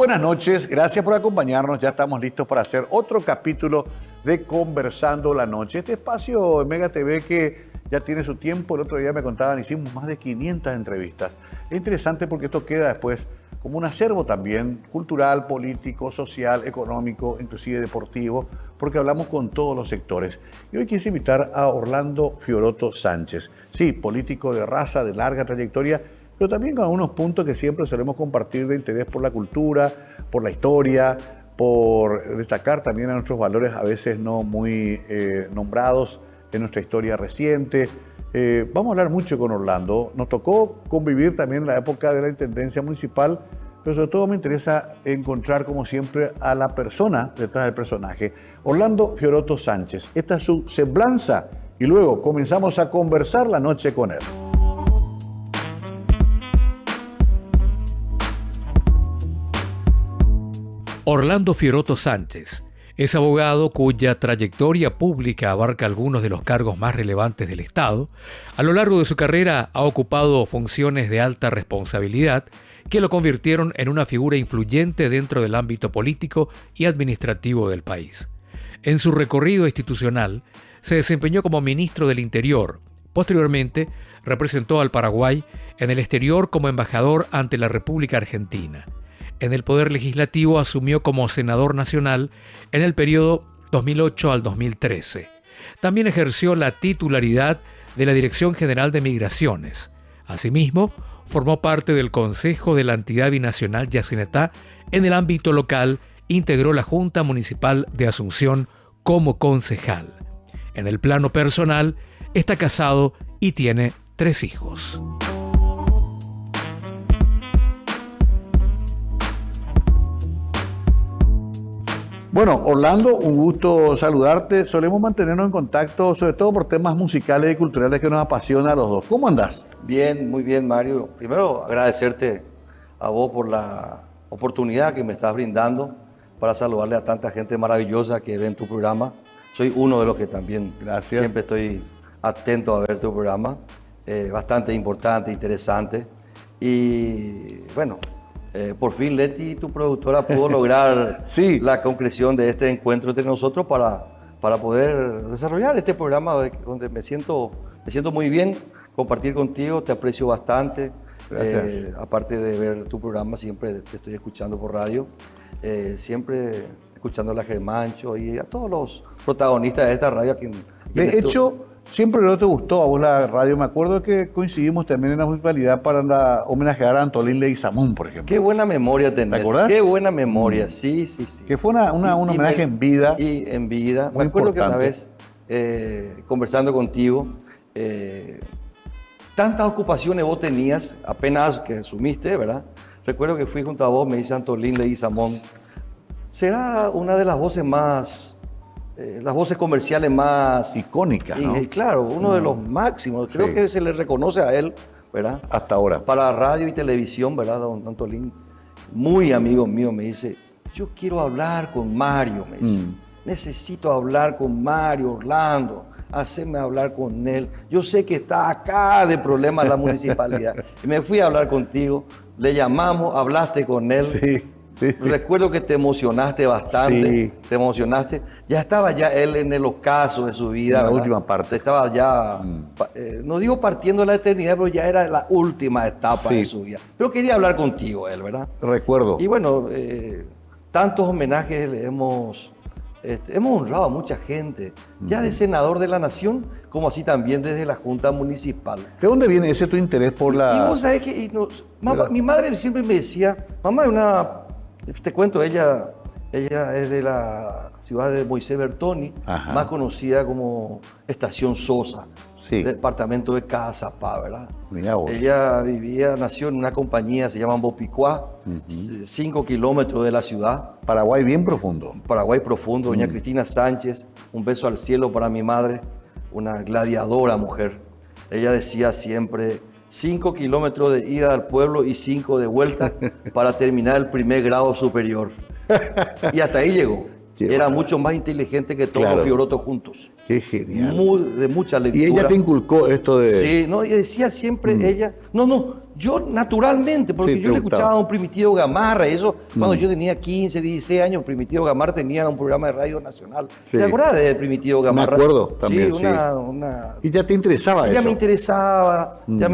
buenas noches, gracias por acompañarnos. Ya estamos listos para hacer otro capítulo de Conversando la Noche. Este espacio en Mega TV que ya tiene su tiempo. El otro día me contaban, hicimos más de 500 entrevistas. Es interesante porque esto queda después como un acervo también cultural, político, social, económico, inclusive deportivo, porque hablamos con todos los sectores. Y hoy quise invitar a Orlando Fiorotto Sánchez. Sí, político de raza, de larga trayectoria, pero también con algunos puntos que siempre solemos compartir de interés por la cultura, por la historia, por destacar también a nuestros valores a veces no muy nombrados en nuestra historia reciente. Vamos a hablar mucho con Orlando. Nos tocó convivir también en la época de la Intendencia Municipal, pero sobre todo me interesa encontrar, como siempre, a la persona detrás del personaje. Orlando Fiorotto Sánchez. Esta es su semblanza y luego comenzamos a conversar la noche con él. Orlando Fiorotto Sánchez es abogado cuya trayectoria pública abarca algunos de los cargos más relevantes del Estado. A lo largo de su carrera ha ocupado funciones de alta responsabilidad que lo convirtieron en una figura influyente dentro del ámbito político y administrativo del país. En su recorrido institucional se desempeñó como ministro del Interior. Posteriormente representó al Paraguay en el exterior como embajador ante la República Argentina. En el Poder Legislativo asumió como senador nacional en el periodo 2008 al 2013. También ejerció la titularidad de la Dirección General de Migraciones. Asimismo, formó parte del Consejo de la entidad binacional Yacinetá. En el ámbito local, integró la Junta Municipal de Asunción como concejal. En el plano personal, está casado y tiene 3 hijos. Bueno, Orlando, un gusto saludarte. Solemos mantenernos en contacto, sobre todo por temas musicales y culturales que nos apasionan a los dos. ¿Cómo andás? Bien, muy bien, Mario. Primero, agradecerte a vos por la oportunidad que me estás brindando para saludarle a tanta gente maravillosa que ve en tu programa. Soy uno de los que también siempre estoy atento a ver tu programa. Bastante importante, interesante. Y bueno, por fin Leti, tu productora, pudo lograr sí, la concreción de este encuentro entre nosotros para poder desarrollar este programa donde me siento muy bien compartir contigo, te aprecio bastante. Aparte de ver tu programa, siempre te estoy escuchando por radio, siempre escuchando a la Germancho y a todos los protagonistas de esta radio. De hecho, siempre no te gustó a vos la radio. Me acuerdo que coincidimos también en la municipalidad para homenajear a Antolín Leguizamón, por ejemplo. Qué buena memoria tenés. ¿Te acordás? Qué buena memoria, sí. Que fue un homenaje en vida. Y en vida. Me acuerdo que una vez, conversando contigo, tantas ocupaciones vos tenías, apenas que asumiste, ¿verdad? Recuerdo que fui junto a vos, me dice Antolín Leguizamón. Será una de las voces más... las voces comerciales más icónicas, ¿no? Y claro, uno de los máximos. Creo que se le reconoce a él, ¿verdad? Hasta ahora. Para radio y televisión, ¿verdad, don Antolín? Muy amigo mío, me dice, yo quiero hablar con Mario, me dice. Necesito hablar con Mario, Orlando, hacerme hablar con él. Yo sé que está acá de problemas la municipalidad. Y me fui a hablar contigo, le llamamos, hablaste con él. Sí. Recuerdo que te emocionaste bastante, sí. Te emocionaste. Ya estaba ya él en el ocaso de su vida. En la ¿verdad? última parte. Se estaba ya, no digo partiendo de la eternidad, pero ya era la última etapa de su vida. Pero quería hablar contigo él, ¿verdad? Recuerdo. Y bueno, tantos homenajes le hemos honrado a mucha gente, ya de senador de la Nación, como así también desde la Junta Municipal. ¿De dónde viene ese tu interés por la...? Y vos sabés que mi madre siempre me decía, mamá es una... Te cuento, ella es de la ciudad de Moisés Bertoni, más conocida como Estación Sosa, departamento de Cazapá, ¿verdad? Ella nació en una compañía, se llama Bopicuá, 5 kilómetros de la ciudad. Paraguay bien profundo. Paraguay profundo, doña Cristina Sánchez, un beso al cielo para mi madre, una gladiadora mujer. Ella decía siempre... 5 kilómetros de ida al pueblo y 5 de vuelta para terminar el primer grado superior. Y hasta ahí llegó. Era mucho más inteligente que todos los Fiorotos juntos. Qué genial. De mucha lectura. ¿Y ella te inculcó esto de...? Sí, no, y decía siempre ella... No, yo naturalmente, porque yo le escuchaba a un Primitivo Gamarra, y eso cuando yo tenía 15, 16 años, Primitivo Gamarra tenía un programa de radio nacional. Sí. ¿Te acuerdas de Primitivo Gamarra? Me acuerdo también, sí. ¿Y ya te interesaba eso? Ya me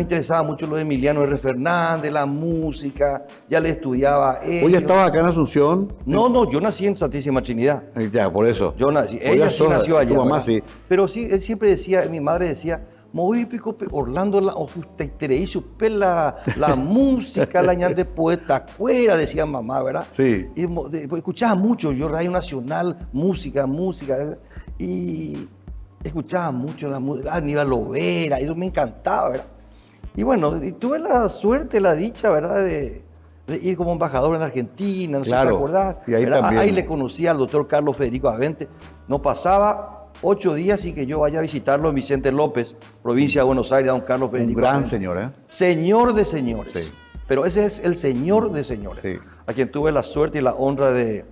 interesaba mucho lo de Emiliano R. Fernández, la música, ya le estudiaba ellos. ¿Hoy ya estabas acá en Asunción? No, yo nací en Santísima Trinidad. Ya, por eso. Yo nací, ella sí nació allá. Tu mamá sí. Pero sí, él siempre decía, mi madre decía, muy pico Orlando la justa y la música, la ñan de poeta cuera, decía mamá, ¿verdad? Sí. Y escuchaba mucho, yo Radio Nacional, música, y escuchaba mucho la música, Aníbal Lovera, eso me encantaba, ¿verdad? Y bueno, y tuve la suerte, la dicha, ¿verdad? De ir como embajador en Argentina, no sé si te acordás. Y ahí le conocí al doctor Carlos Federico Avente. No pasaba 8 días sin que yo vaya a visitarlo en Vicente López, provincia de Buenos Aires, don Carlos Federico. Un gran señor, ¿eh? Señor de señores. Sí. Pero ese es el señor de señores. Sí. A quien tuve la suerte y la honra de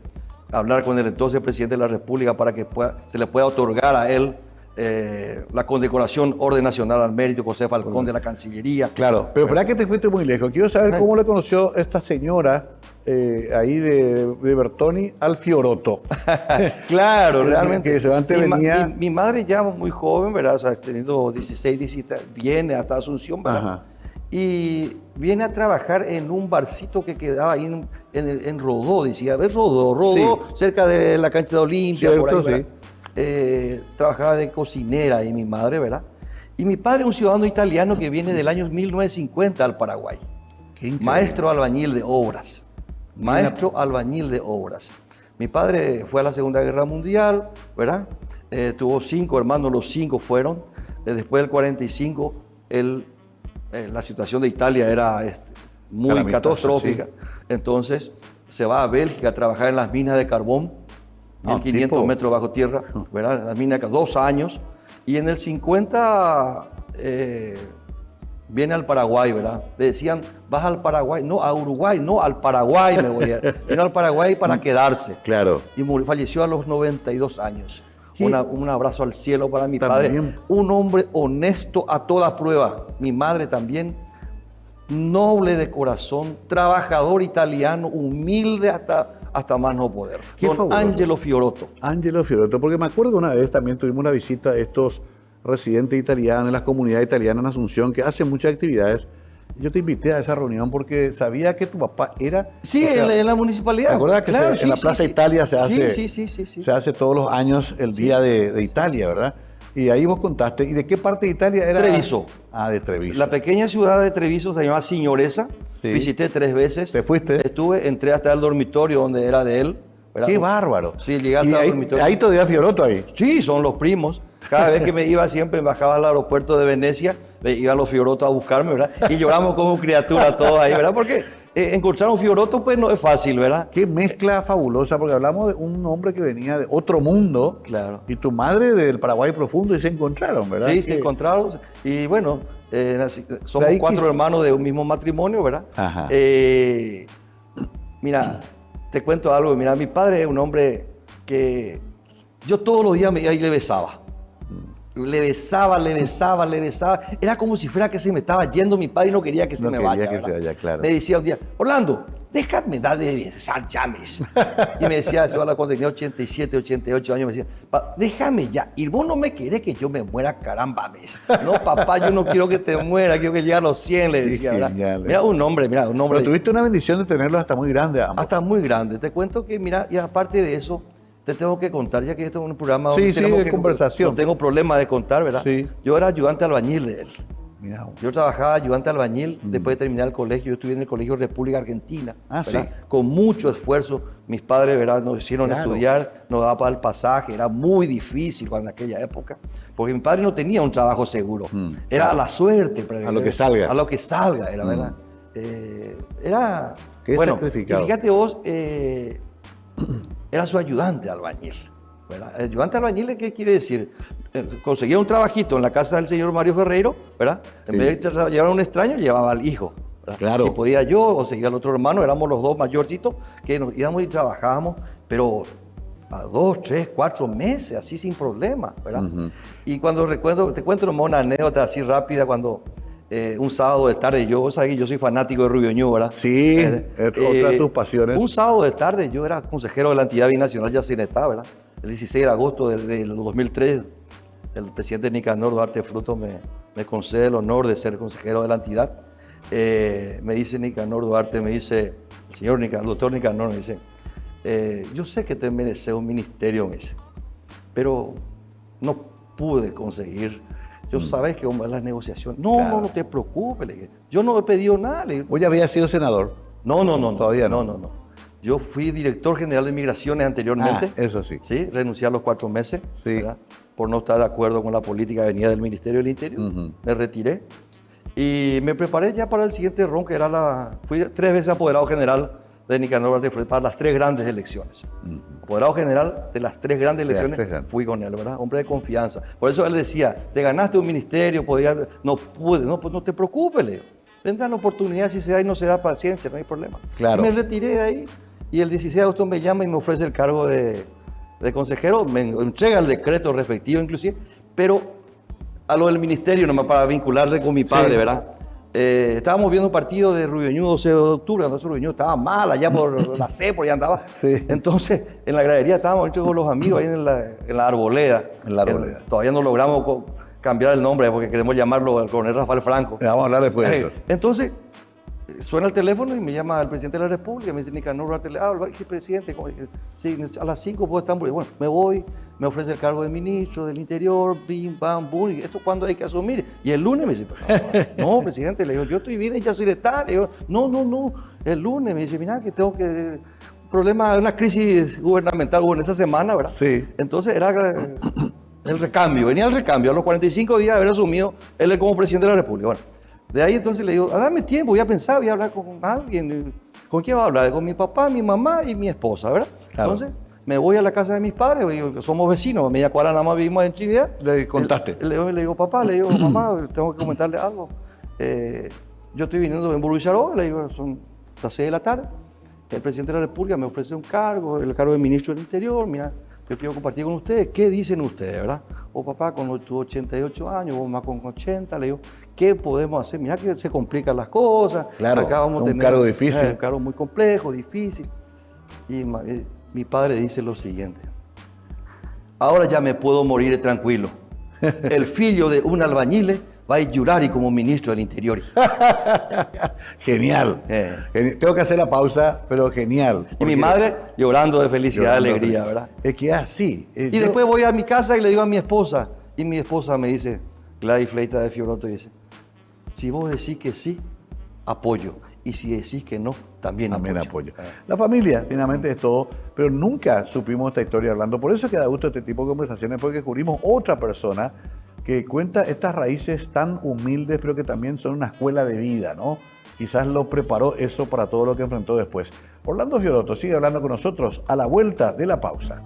hablar con el entonces presidente de la República para que se le pueda otorgar a él la condecoración Orden Nacional al Mérito, José Falcón de la Cancillería. Claro, pero ¿verdad que te fuiste muy lejos? Quiero saber cómo le conoció esta señora ahí de Bertoni al Fioroto. Claro, realmente. Que antes venía... Mi madre ya muy joven, ¿verdad? O sea, teniendo 16, 17, viene hasta Asunción, ¿verdad? Ajá. Y viene a trabajar en un barcito que quedaba ahí en Rodó, decía, ¿ves Rodó, sí, cerca de la cancha de Olimpia, cierto, por ahí, sí. Trabajaba de cocinera ahí mi madre, ¿verdad? Y mi padre es un ciudadano italiano que viene del año 1950 al Paraguay. Maestro albañil de obras. Maestro albañil de obras. Mi padre fue a la Segunda Guerra Mundial, ¿verdad? Tuvo 5 hermanos, los 5 fueron. Después del 45, la situación de Italia era muy catastrófica. Sí. Entonces se va a Bélgica a trabajar en las minas de carbón. 1500 metros bajo tierra, ¿verdad? Las minas, 2 años. Y en el 50 viene al Paraguay, ¿verdad? Le decían, vas al Paraguay. No, a Uruguay, no, al Paraguay me voy a ir. Vino al Paraguay para quedarse. Claro. Y falleció a los 92 años. Un abrazo al cielo para mi padre. Un hombre honesto a toda prueba. Mi madre también, noble de corazón, trabajador italiano, humilde hasta más no poder. Don Angelo Fioroto. Angelo Fioroto, porque me acuerdo una vez también tuvimos una visita de estos residentes italianos en las comunidades italianas en Asunción que hacen muchas actividades. Yo te invité a esa reunión porque sabía que tu papá era... Sí, en la municipalidad. ¿Te acuerdas que claro, en la Plaza Italia se hace, se hace todos los años el Día de Italia, ¿verdad? Y ahí vos contaste. ¿Y de qué parte de Italia era? Treviso. Ah, de Treviso. La pequeña ciudad de Treviso se llama Signoresa. Sí. Visité 3 veces. ¿Te fuiste? Entré hasta el dormitorio donde era de él. ¿Verdad? ¡Qué bárbaro! Sí, llegué hasta el dormitorio. ¿Ahí todavía Fioroto ahí? Sí, son los primos. Cada vez que me iba siempre, me bajaba al aeropuerto de Venecia, iban los Fioroto a buscarme, ¿verdad? Y lloramos como criatura todos ahí, ¿verdad? Porque encontrar un Fioroto pues no es fácil, ¿verdad? Qué mezcla fabulosa, porque hablamos de un hombre que venía de otro mundo. Claro. Y tu madre del Paraguay profundo y se encontraron, ¿verdad? Sí, se encontraron. Y bueno, somos 4 hermanos de un mismo matrimonio, ¿verdad? Ajá. Mira, te cuento algo. Mira, mi padre es un hombre que yo todos los días ahí le besaba. Le besaba. Era como si fuera que se me estaba yendo mi padre y no quería que se me vaya. Que se vaya, claro. Me decía un día, Orlando, déjame dar de besar llames. Y me decía, cuando tenía 87, 88 años, me decía, déjame ya. Y vos no me querés que yo me muera, caramba. No, papá, yo no quiero que te muera, quiero que llegue a los 100, le decía, ¿verdad? Genial, mira, un hombre. Pero tuviste una bendición de tenerlo hasta muy grande, ambos. Hasta muy grande. Te cuento que, mira, y aparte de eso, te tengo que contar, ya que este es un programa donde tenemos de conversación. No tengo problema de contar, ¿verdad? Sí. Yo era ayudante albañil de él. Mira. Yo trabajaba ayudante albañil después de terminar el colegio. Yo estuve en el Colegio República Argentina. ¿verdad? Sí. Con mucho esfuerzo. Mis padres, ¿verdad?, nos hicieron estudiar, nos daba para el pasaje. Era muy difícil cuando en aquella época. Porque mi padre no tenía un trabajo seguro. Era a la suerte. A lo que salga. A lo que salga, era, ¿verdad? Era... Qué sacrificado. Y fíjate vos... era su ayudante albañil. ¿verdad? Ayudante albañil, ¿qué quiere decir? Conseguía un trabajito en la casa del señor Mario Ferreiro, ¿verdad? En vez de llevar a un extraño, llevaba al hijo. ¿verdad? Claro. Si podía yo o seguía al otro hermano, éramos los 2 mayorcitos que nos íbamos y trabajábamos, pero a 2, 3, 4 meses, así sin problema, ¿verdad? Y cuando recuerdo, te cuento una anécdota así rápida, cuando un sábado de tarde, yo soy fanático de Rubio Ñu, ¿verdad? Sí, otra de tus pasiones. Un sábado de tarde, yo era consejero de la entidad binacional Yacinetá, ¿verdad? El 16 de agosto del 2003, el presidente Nicanor Duarte Frutos me concede el honor de ser consejero de la entidad. Me dice Nicanor Duarte, me dice, el doctor Nicanor me dice, yo sé que te mereces un ministerio, me dice, pero no pude conseguir. Yo sabes que vamos a las negociaciones. No, Claro. no te preocupes, le dije. Yo no he pedido nada. Le dije. Vos ya habías sido senador. No. Todavía no. No. Yo fui director general de migraciones anteriormente. Eso sí. Sí, renuncié a los 4 meses. Sí. ¿Verdad? Por no estar de acuerdo con la política que venía del Ministerio del Interior. Me retiré. Y me preparé ya para el siguiente ron, que era fui 3 veces apoderado general de Nicanor Duarte Frutos para las 3 grandes elecciones. Apoderado general de las 3 grandes De las elecciones, 3 grandes. fui con él, ¿verdad? Hombre de confianza. Por eso él decía, te ganaste un ministerio, no pude, no, pues no te preocupes, le digo. Vendrán oportunidades, si se da y no se da, paciencia, no hay problema. Claro. Y me retiré de ahí y el 16 de agosto me llama y me ofrece el cargo de consejero, me entrega el decreto respectivo inclusive, pero a lo del ministerio, nomás para vincularle con mi padre, Sí. ¿verdad? Estábamos viendo un partido de Rubio Ñu 12 de octubre, entonces Rubio Ñu estaba mal allá por la C, por allá andaba. Sí. Entonces, en la gradería estábamos hechos con los amigos ahí en la Arboleda. En la Arboleda. Todavía no logramos cambiar el nombre porque queremos llamarlo al coronel Rafael Franco. Vamos a hablar después de eso. Entonces, suena el teléfono y me llama el presidente de la República, me dice, Nicanor Duarte, le hablo, dije, presidente, sí, a las 5 puedo estar, bueno, me voy, me ofrece el cargo de ministro del Interior, bim, bam, bum, y esto cuándo hay que asumir. Y el lunes me dice, no, presidente, le digo, yo estoy bien en Yacyretá, le digo, no, el lunes me dice, mira, que tengo que, problema, una crisis gubernamental hubo en esa semana, ¿verdad? Sí. Entonces era el recambio, venía el recambio, a los 45 días de haber asumido él como presidente de la República. Bueno, de ahí entonces le digo, dame tiempo, voy a pensar, voy a hablar con alguien. ¿Con quién voy a hablar? Con mi papá, mi mamá y mi esposa, ¿verdad? Claro. Entonces me voy a la casa de mis padres, digo, somos vecinos, a media cuadra nada más vivimos en Trinidad. Le contaste. Le digo, papá, le digo, mamá, tengo que comentarle algo. Yo estoy viniendo en Buruyaró, le digo, son las 6 de la tarde. El presidente de la República me ofrece un cargo, el cargo de ministro del Interior, mira, yo quiero compartir con ustedes, ¿qué dicen ustedes, verdad? O papá con tus 88 años, vos más con 80, le digo, ¿qué podemos hacer? Mira que se complican las cosas. Claro, acá vamos a un tener cargo difícil. Un cargo muy complejo, difícil. Y mi padre dice lo siguiente, ahora ya me puedo morir tranquilo. El filho de un albañil va a llorar y como ministro del Interior. Genial. Tengo que hacer la pausa, pero genial. Y mi madre llorando de felicidad, de alegría, ¿verdad? Es que es así. Y después voy a mi casa y le digo a mi esposa, y mi esposa me dice, Gladys Fleita de Fioroto, dice, si vos decís que sí, apoyo. Y si decís que no, también apoyo. La familia, finalmente, es todo, pero nunca supimos esta historia hablando. Por eso es que da gusto este tipo de conversaciones, porque descubrimos otra persona que cuenta estas raíces tan humildes, pero que también son una escuela de vida, ¿no? Quizás lo preparó eso para todo lo que enfrentó después. Orlando Fioroto sigue hablando con nosotros a la vuelta de la pausa.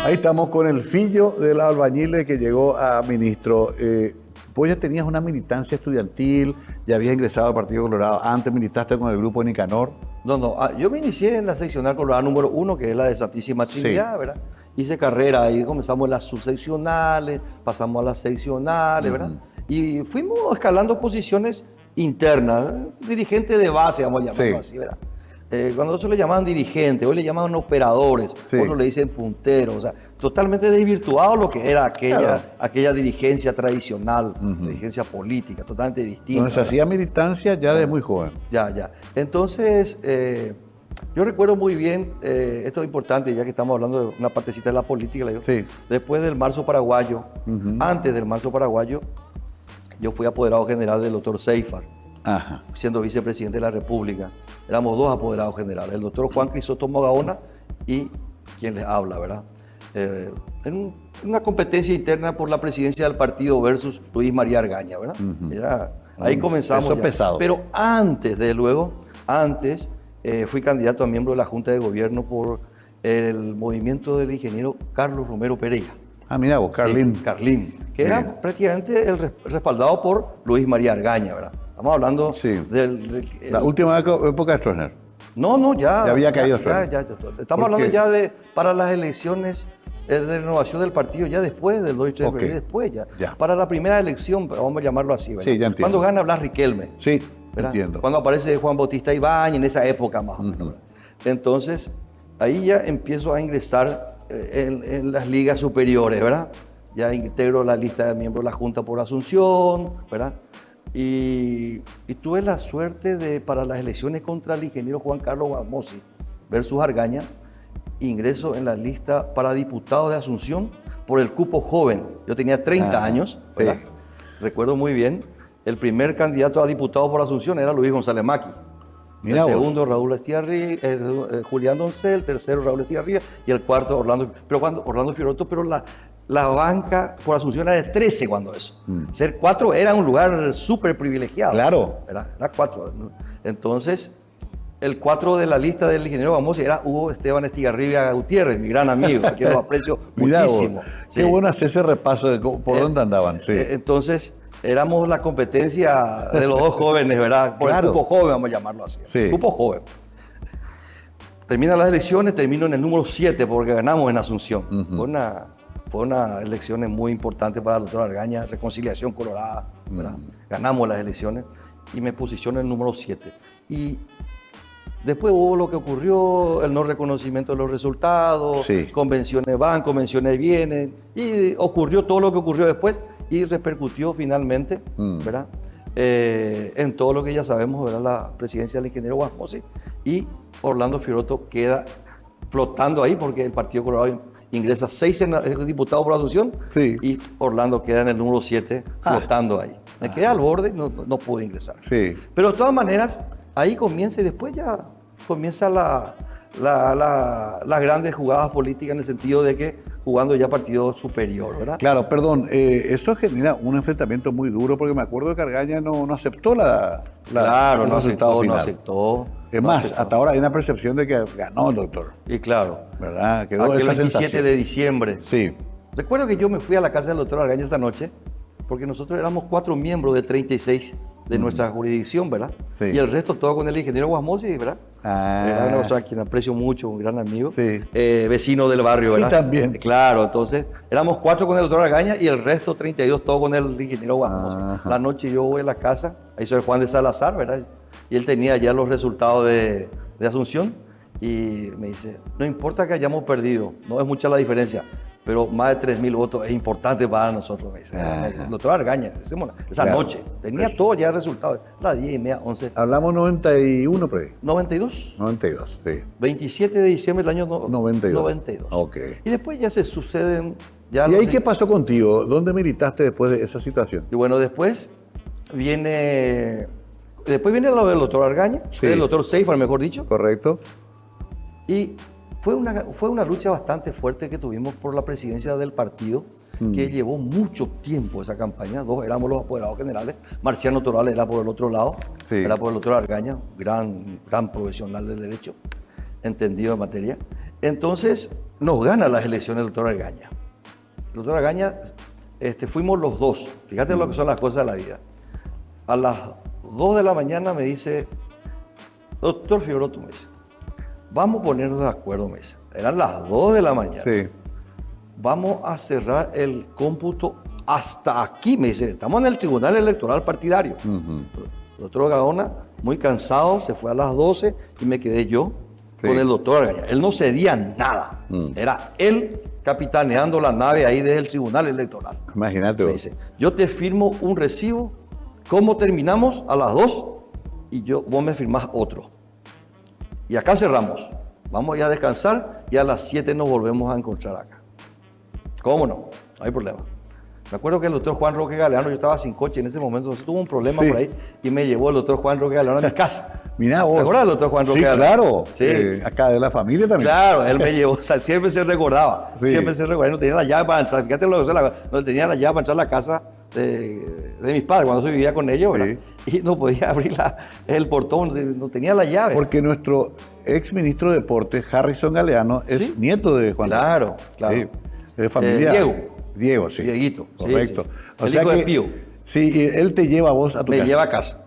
Ahí estamos con el fillo del albañil que llegó a ministro. Vos ya tenías una militancia estudiantil, ya habías ingresado al Partido Colorado, antes militaste con el grupo de Nicanor. No, yo me inicié en la seccional Colorado número 1, que es la de Santísima Trinidad, Sí. ¿verdad? Hice carrera, ahí comenzamos las subseccionales, pasamos a las seccionales, ¿verdad? Y fuimos escalando posiciones internas, dirigente de base, vamos a llamarlo así, ¿verdad? Cuando nosotros le llamaban dirigentes, hoy le llamaban operadores, Sí. otros le dicen punteros, o sea, totalmente desvirtuado lo que era aquella dirigencia tradicional, dirigencia política, totalmente distinta. Donde se ¿verdad? hacía militancia ya de muy joven. Ya. Entonces, yo recuerdo muy bien, esto es importante, ya que estamos hablando de una partecita de la política, le digo, Sí. después del marzo paraguayo, antes del marzo paraguayo, yo fui apoderado general del doctor Seifar, Ajá. siendo vicepresidente de la República. Éramos 2 apoderados generales, el doctor Juan Crisóstomo Gaona y quien les habla, ¿verdad? En una competencia interna por la presidencia del partido versus Luis María Argaña, ¿verdad? Ahí comenzamos. Peso ya. pesado. Pero antes, fui candidato a miembro de la Junta de Gobierno por el movimiento del ingeniero Carlos Romero Pereira. Ah, mira vos, Carlín. Sí, Carlín, que Bien. era prácticamente respaldado por Luis María Argaña, ¿verdad? Estamos hablando Sí. del... La última época de Stroessner. No, ya. Ya había caído Stroessner. Estamos ¿Por hablando qué? ya para las elecciones de renovación del partido, ya después del 2 y 3 de febrero, después ya. Ya. Para la primera elección, vamos a llamarlo así, ¿verdad? Sí, ya entiendo. Cuando gana Blas Riquelme. Sí, ¿verdad? entiendo. Cuando aparece Juan Bautista Ibáñez, en esa época más o menos. Ujú. ¿verdad? Entonces, ahí ya empiezo a ingresar en las ligas superiores, ¿verdad? Ya integro la lista de miembros de la Junta por Asunción, ¿verdad? Y tuve la suerte de, para las elecciones contra el ingeniero Juan Carlos Guamosi versus Argaña, ingreso en la lista para diputado de Asunción por el cupo joven. Yo tenía 30 años, ¿verdad? Sí. Recuerdo muy bien, el primer candidato a diputado por Asunción era Luis González Maqui. Mirá El vos. segundo, Raúl Estigarribia, Julián Doncel, el tercero, Raúl Estigarribia, y el cuarto, Orlando Fiorotto, pero la banca por Asunción era de 13 cuando eso. Ser 4 era un lugar súper privilegiado. Claro. Era 4. Entonces, el 4 de la lista del ingeniero Bamosi era Hugo Esteban Estigarribia Gutiérrez, mi gran amigo, a quien lo aprecio Mirá vos, muchísimo. Qué Sí. bueno hacer ese repaso de por dónde andaban. Sí. Entonces, éramos la competencia de los dos jóvenes, ¿verdad? Por Claro. el cupo joven, vamos a llamarlo así. Sí. Cupo joven. Terminan las elecciones, termino en el número 7 porque ganamos en Asunción. Ujú. Fue una elección muy importante para el doctor Argaña, reconciliación colorada, ¿verdad? Ganamos las elecciones y me posiciono en el número 7. Y después hubo lo que ocurrió, el no reconocimiento de los resultados, Sí. convenciones van, convenciones vienen, y ocurrió todo lo que ocurrió después y repercutió finalmente, ¿verdad? En todo lo que ya sabemos, ¿verdad? La presidencia del ingeniero Guasmosi, y Orlando Fiorotto queda flotando ahí porque el Partido Colorado ingresa 6 diputados por Asunción, Sí. y Orlando queda en el número 7 flotando ahí. Me quedé al borde, no pude ingresar. Sí. Pero de todas maneras, ahí comienza y después ya comienza las grandes jugadas políticas en el sentido de que jugando ya partido superior, ¿verdad? Claro, perdón, eso genera un enfrentamiento muy duro porque me acuerdo que Argaña no aceptó Claro, el no resultado aceptó, no final. aceptó. Es no más, aceptó. hasta ahora hay una percepción de que ganó el doctor, Y claro, ¿verdad? Quedó aquel esa 27 sensación. de diciembre. Sí, Recuerdo que yo me fui a la casa del doctor Argaña esa noche, porque nosotros éramos 4 miembros de 36 de nuestra jurisdicción, ¿verdad? Sí. Y el resto todo con el ingeniero Guasmosi, ¿verdad? Ah. Era una persona a quien aprecio mucho, un gran amigo, Sí. vecino del barrio, Sí, ¿verdad? también. Claro, entonces éramos 4 con el doctor Argaña y el resto 32 todo con el ingeniero Guasmosi. Ajá. La noche yo voy a la casa, ahí soy Juan de Salazar, ¿verdad? Y él tenía ya los resultados de Asunción y me dice, no importa que hayamos perdido, no es mucha la diferencia, pero más de 3.000 votos es importante para nosotros, me dice. Ajá. El doctor Argaña, esa Claro. noche, tenía todo ya el resultado, las 10:30, 11, hablamos 91 por ahí. 92, 92, sí. 27 de diciembre del año 92. 92. Ok. Y después ya se suceden... Ya ¿Y los- ahí qué pasó contigo? ¿Dónde militaste después de esa situación? Y bueno, después viene lo del doctor Argaña, Sí. el doctor Seifar, mejor dicho, ¿Correcto? y fue una lucha bastante fuerte que tuvimos por la presidencia del partido, que llevó mucho tiempo esa campaña. Dos éramos los apoderados generales, Marciano Toral era por el otro lado, Sí. era por el doctor Argaña, gran profesional del derecho, entendido en materia. Entonces nos gana las elecciones el doctor Argaña. El doctor Argaña, fuimos los dos, fíjate lo que son las cosas de la vida. A las 2 de la mañana me dice, doctor Fiorotto, me dice, vamos a ponernos de acuerdo, me dice. Eran las 2 de la mañana. Sí. Vamos a cerrar el cómputo hasta aquí, me dice. Estamos en el Tribunal Electoral Partidario. Ujú. El doctor Gaona, muy cansado, se fue a las 12 y me quedé yo Sí. con el doctor Argaña. Él no cedía nada. Era él capitaneando la nave ahí desde el Tribunal Electoral. Imagínate Me vos. dice, yo te firmo un recibo, ¿cómo terminamos? A las 2 y vos me firmás otro. Y acá cerramos. Vamos ya a descansar y a las 7 nos volvemos a encontrar acá. ¿Cómo no? No hay problema. Me acuerdo que el doctor Juan Roque Galeano, yo estaba sin coche en ese momento, entonces tuvo un problema Sí. por ahí y me llevó el doctor Juan Roque Galeano a mi casa. Mirá vos. ¿Te acuerdas del doctor Juan Roque Sí, Galeano? claro. Sí. Acá de la familia también. Claro, él me llevó, o sea, siempre se recordaba, Sí. siempre se recordaba, no tenía la llave para entrar, fíjate lo que no tenía la llave para entrar a la casa de mis padres cuando yo vivía con ellos, ¿verdad? Y no podía abrir el portón, no tenía la llave. Porque nuestro ex ministro de Deportes, Harrison Galeano, es nieto de Juan. Claro, claro. Sí, de familia. Diego, sí. Dieguito. Correcto. Sí, sí. El hijo de Pío. Sí, y él te lleva a vos a tu casa. Me lleva a casa.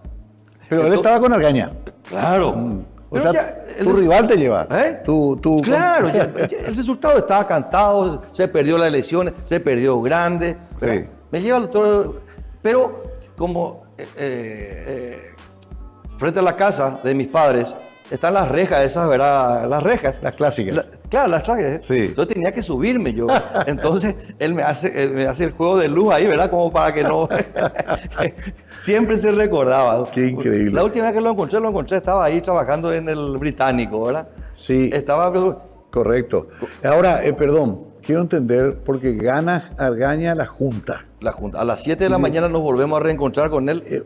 Pero él estaba con Argaña. Claro. O sea, tu rival te lleva. Claro, el resultado estaba cantado, se perdió las elecciones, se perdió grande. Sí. Me lleva todo. Pero como frente a la casa de mis padres están las rejas esas, ¿verdad? Las rejas. Las clásicas. Claro, las clásicas. Sí. Entonces tenía que subirme yo. Entonces él me hace el juego de luz ahí, ¿verdad? Como para que no... Siempre se recordaba. Qué increíble. La última vez que lo encontré, estaba ahí trabajando en el Británico, ¿verdad? Sí. Estaba... Correcto. Ahora, perdón, quiero entender, porque gana Argaña la Junta. La Junta. A las 7 de la mañana nos volvemos a reencontrar con él.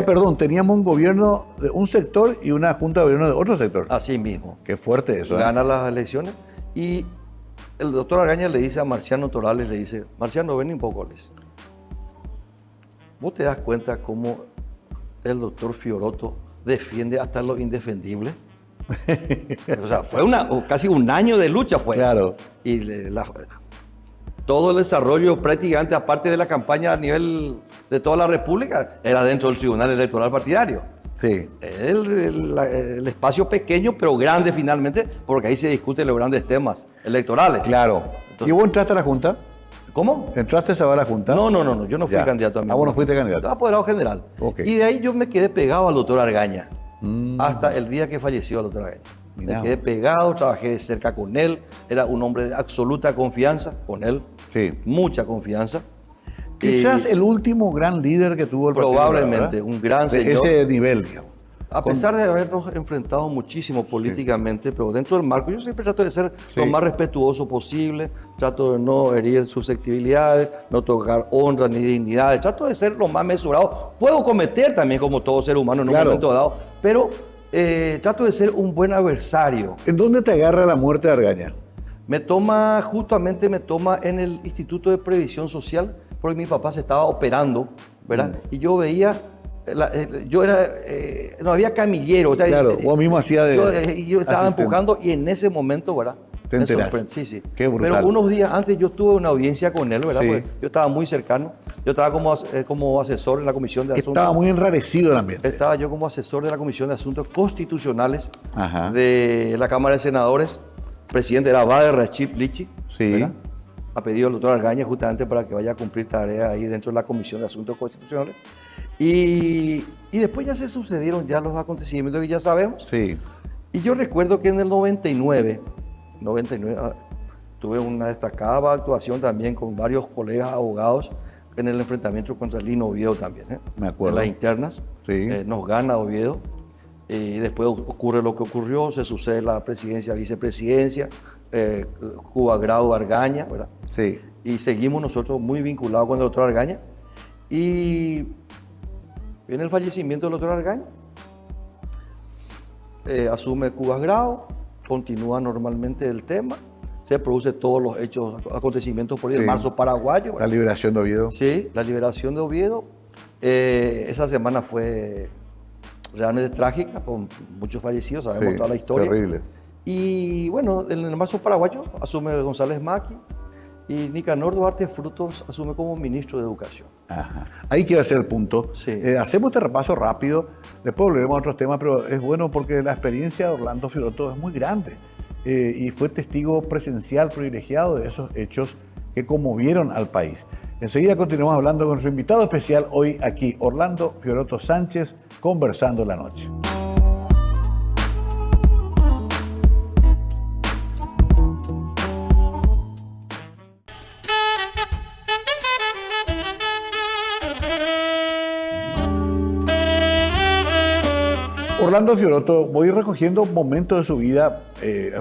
Perdón, teníamos un gobierno de un sector y una Junta de Gobierno de otro sector. Así mismo. Qué fuerte eso. Gana las elecciones y el doctor Argaña le dice a Marciano Torales, le dice, Marciano, ven un poco, le dice. ¿Vos te das cuenta cómo el doctor Fiorotto defiende hasta lo indefendible? O sea, fue casi un año de lucha, pues. Claro. Y todo el desarrollo prácticamente, aparte de la campaña a nivel de toda la República, era dentro del Tribunal Electoral Partidario. Sí. El espacio pequeño, pero grande finalmente, porque ahí se discuten los grandes temas electorales. Claro. Entonces, ¿y vos entraste a la Junta? ¿Cómo? ¿Entraste a la Junta? No, yo no fui candidato a mí. Ah, vos no fuiste candidato. Apoderado general. Okay. Y de ahí yo me quedé pegado al doctor Argaña, hasta el día que falleció el doctor Argaña. Mirá. Me quedé pegado, trabajé de cerca con él, era un hombre de absoluta confianza con él, Sí. mucha confianza. Quizás el último gran líder que tuvo el partido. Probablemente, un gran de señor. ese nivel, digamos. A pesar de habernos enfrentado muchísimo políticamente, pero dentro del marco, yo siempre trato de ser lo más respetuoso posible, trato de no herir susceptibilidades, no tocar honra ni dignidades, trato de ser lo más mesurado. Puedo cometer también, como todo ser humano, en un momento dado, pero trato de ser un buen adversario. ¿En dónde te agarra la muerte de Argaña? Justamente me toma en el Instituto de Previsión Social, porque mi papá se estaba operando, ¿verdad? Y yo veía... no había camillero. O sea, claro, vos mismo hacía de... yo estaba empujando y en ese momento, ¿verdad? Te enteraste. Sí. Qué brutal. Pero unos días antes yo tuve una audiencia con él, ¿verdad? Sí. Porque yo estaba muy cercano. Yo estaba como asesor en la Comisión de Asuntos... Estaba muy enrarecido el ambiente. Estaba yo como asesor de la Comisión de Asuntos Constitucionales Ajá. de la Cámara de Senadores. Presidente era Bader Rachid Lichi, Sí. ¿verdad? Ha pedido al doctor Argaña justamente para que vaya a cumplir tareas ahí dentro de la Comisión de Asuntos Constitucionales. Y después ya se sucedieron ya los acontecimientos que ya sabemos. Sí. Y yo recuerdo que en el 99 tuve una destacada actuación también con varios colegas abogados en el enfrentamiento contra Lino Oviedo también. Me acuerdo. En las internas. Sí. Nos gana Oviedo. Y después ocurre lo que ocurrió, se sucede la presidencia, vicepresidencia, Cuba Grau, Argaña, ¿verdad? Sí. Y seguimos nosotros muy vinculados con el doctor Argaña. Y viene el fallecimiento del doctor Argaña, asume Cuba Grau, continúa normalmente el tema, se produce todos los hechos, acontecimientos por ahí, el marzo paraguayo, ¿verdad? La liberación de Oviedo. Sí, la liberación de Oviedo. Esa semana fue realmente trágica, con muchos fallecidos, sabemos toda la historia. Terrible. Y bueno, en el marzo paraguayo asume González Maqui y Nicanor Duarte Frutos asume como ministro de Educación. Ajá. Ahí quiero hacer el punto. Sí. Hacemos este repaso rápido, después volveremos a otros temas, pero es bueno porque la experiencia de Orlando Fiorotto es muy grande y fue testigo presencial privilegiado de esos hechos que conmovieron al país. Enseguida continuamos hablando con nuestro invitado especial hoy aquí, Orlando Fiorotto Sánchez, Conversando la Noche. Orlando Fiorotto, voy recogiendo momentos de su vida,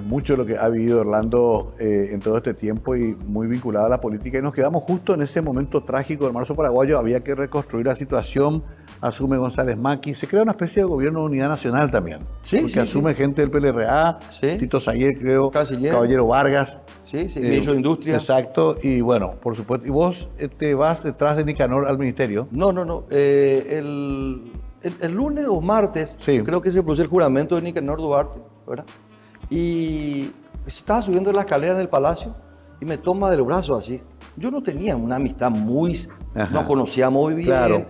mucho de lo que ha vivido Orlando en todo este tiempo y muy vinculado a la política, y nos quedamos justo en ese momento trágico del marzo paraguayo. Había que reconstruir la situación, asume González Macchi, se crea una especie de gobierno de unidad nacional también, Sí, porque sí, asume gente del PLRA, Sí. Tito Sayer, creo, Canciller. Caballero Vargas. Sí, ministro de Industria. Exacto, y bueno, por supuesto, y vos te vas detrás de Nicanor al ministerio. No. El lunes o martes, Sí. creo que se produjo el juramento de Nicanor Duarte, ¿verdad? Y estaba subiendo la escalera en el palacio y me toma del brazo así. Yo no tenía una amistad muy... Ajá. Nos conocíamos muy bien. Claro.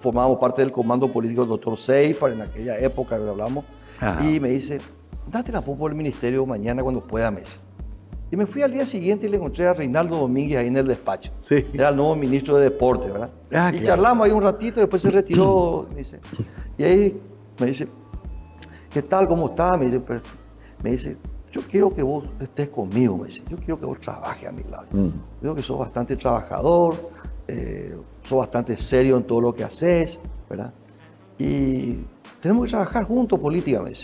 Formábamos parte del comando político del doctor Seifar en aquella época que hablamos. Ajá. Y me dice, date la por el ministerio mañana cuando pueda, me dice. Y me fui al día siguiente y le encontré a Reinaldo Domínguez ahí en el despacho. Sí. Era el nuevo ministro de Deporte, ¿verdad? Ah, Y claro. charlamos ahí un ratito, después se retiró, me dice. Y ahí me dice, ¿qué tal? ¿Cómo está? Me dice, yo quiero que vos estés conmigo, me dice. Yo quiero que vos trabajes a mi lado. Veo que sos bastante trabajador, sos bastante serio en todo lo que haces, ¿verdad? Y tenemos que trabajar juntos políticamente.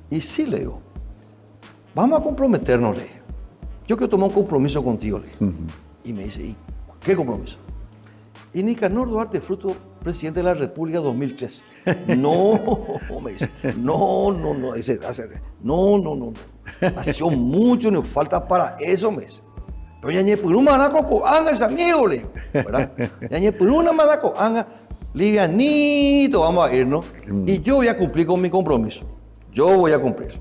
Y sí, le digo, vamos a comprometernos, le dije. Yo quiero tomar un compromiso contigo, le dije. Y me dice, ¿y qué compromiso? Y Nicanor Duarte Fruto, presidente de la República 2003. No, me dice, no. Ha sido mucho, nos falta para eso, me dice. Pero ya por un manaco anga es amigo, le digo, ¿verdad? Ya por una manaco anga, livianito, vamos a irnos. Y yo voy a cumplir con mi compromiso. Yo voy a cumplir.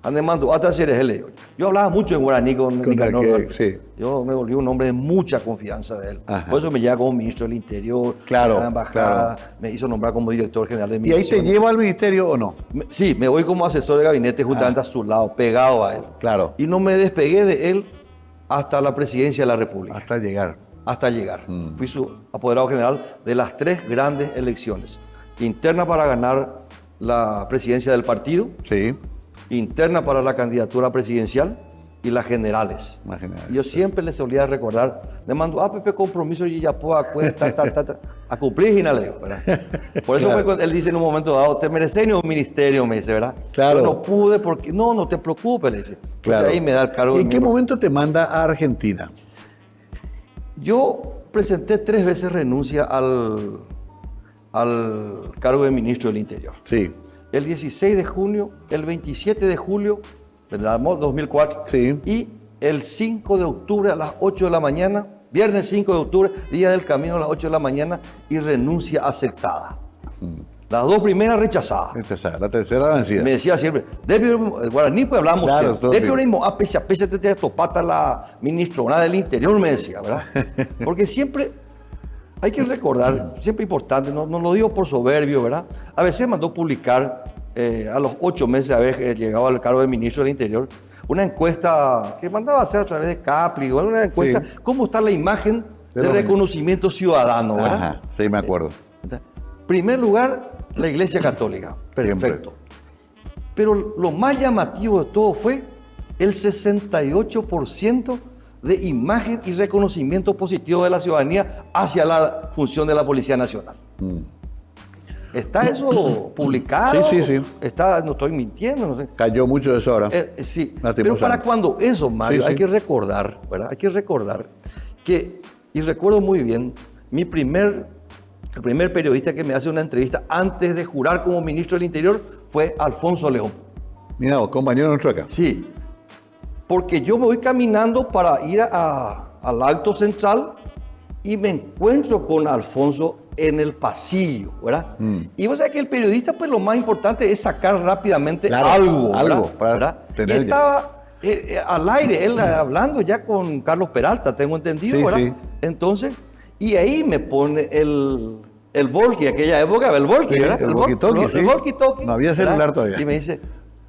Ande mando hasta hacer el digo. Yo hablaba mucho en guaraní con Nicanor Duarte. Sí. Yo me volví un hombre de mucha confianza de él. Ajá. Por eso me lleva como ministro del Interior, Claro, a la embajada, me hizo nombrar como director general de ¿Y ahí te migraciones. lleva al ministerio o no? Sí, me voy como asesor de gabinete justamente a su lado, pegado a él. Claro. Y no me despegué de él hasta la presidencia de la República, Hasta llegar. hasta llegar. Fui su apoderado general de las 3 grandes elecciones. Interna para ganar la presidencia del partido, Sí. interna para la candidatura presidencial y las generales. Imagínate. Y yo siempre le solía recordar, le mando, Pepe, compromiso y ya puedo a cumplir y nada le digo, ¿verdad? Por eso Claro. fue cuando él dice en un momento dado, te mereces ni un ministerio, me dice, ¿verdad? Claro. Yo no pude porque, no te preocupes, le dice. Entonces, Claro. ahí me da el cargo. ¿Y de en qué miembro. momento te manda a Argentina? Yo presenté 3 veces renuncia al cargo de ministro del Interior. Sí. El 16 de junio, el 27 de julio, ¿verdad? 2004, Sí. y el 5 de octubre a las 8 de la mañana, viernes 5 de octubre, día del camino a las 8 de la mañana, y renuncia aceptada. Las 2 primeras rechazadas. La tercera vencida. Me decía siempre, guaraní pues hablamos Claro, siempre. todo De bien. mismo, a pesar de topata la ministrona del Interior, me decía, ¿verdad? Porque siempre hay que recordar, siempre importante, no lo digo por soberbio, ¿verdad? A veces mandó publicar, a los 8 meses de haber llegado al cargo de ministro del Interior, una encuesta que mandaba a hacer a través de Capli, una encuesta, Sí. ¿cómo está la imagen De de los reconocimiento ciudadano, ¿verdad? Ajá, sí, me acuerdo. Primer lugar, la Iglesia Católica. Perfecto. Pero lo más llamativo de todo fue el 68% de imagen y reconocimiento positivo de la ciudadanía hacia la función de la Policía Nacional. ¿Está eso publicado? Sí. Está, no estoy mintiendo, no sé. Cayó mucho de eso ahora. Sí, Más pero tiempo para santo. cuando eso, Mario, Sí, hay sí. que recordar, ¿verdad? Hay que recordar que, y recuerdo muy bien, el primer periodista que me hace una entrevista antes de jurar como ministro del Interior fue Alfonso León. Mira vos, compañero nuestro acá. Sí, porque yo me voy caminando para ir al acto central y me encuentro con Alfonso en el pasillo, ¿verdad? Y vos sabés que el periodista, pues lo más importante es sacar rápidamente Claro, algo, ¿verdad? algo para ¿verdad? tener Y estaba al aire, él hablando ya con Carlos Peralta, tengo entendido, Sí, ¿verdad? sí. Entonces, y ahí me pone el Volky, aquella época, el Volky, Sí, ¿verdad? el walkie-talkie, sí. El walkie-talkie, No había ¿verdad? celular todavía. Y me dice,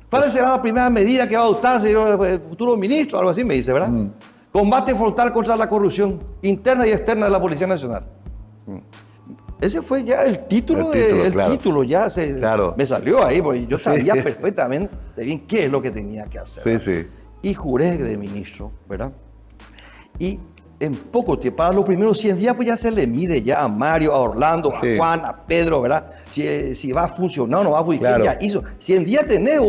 ¿cuál será la primera medida que va a adoptar, señor el futuro ministro? Algo así me dice, ¿verdad? Combate frontal contra la corrupción interna y externa de la Policía Nacional. Ese fue ya el título, claro. título ya Claro. me salió ahí, porque yo Sí. sabía perfectamente bien qué es lo que tenía que hacer. Sí, ¿verdad? sí. Y juré de ministro, ¿verdad? Y en poco tiempo, para los primeros 100 días, pues ya se le mide ya a Mario, a Orlando, Sí. a Juan, a Pedro, ¿verdad? Si va a funcionar o no va a funcionar. Claro. Ya hizo. 100 días tenés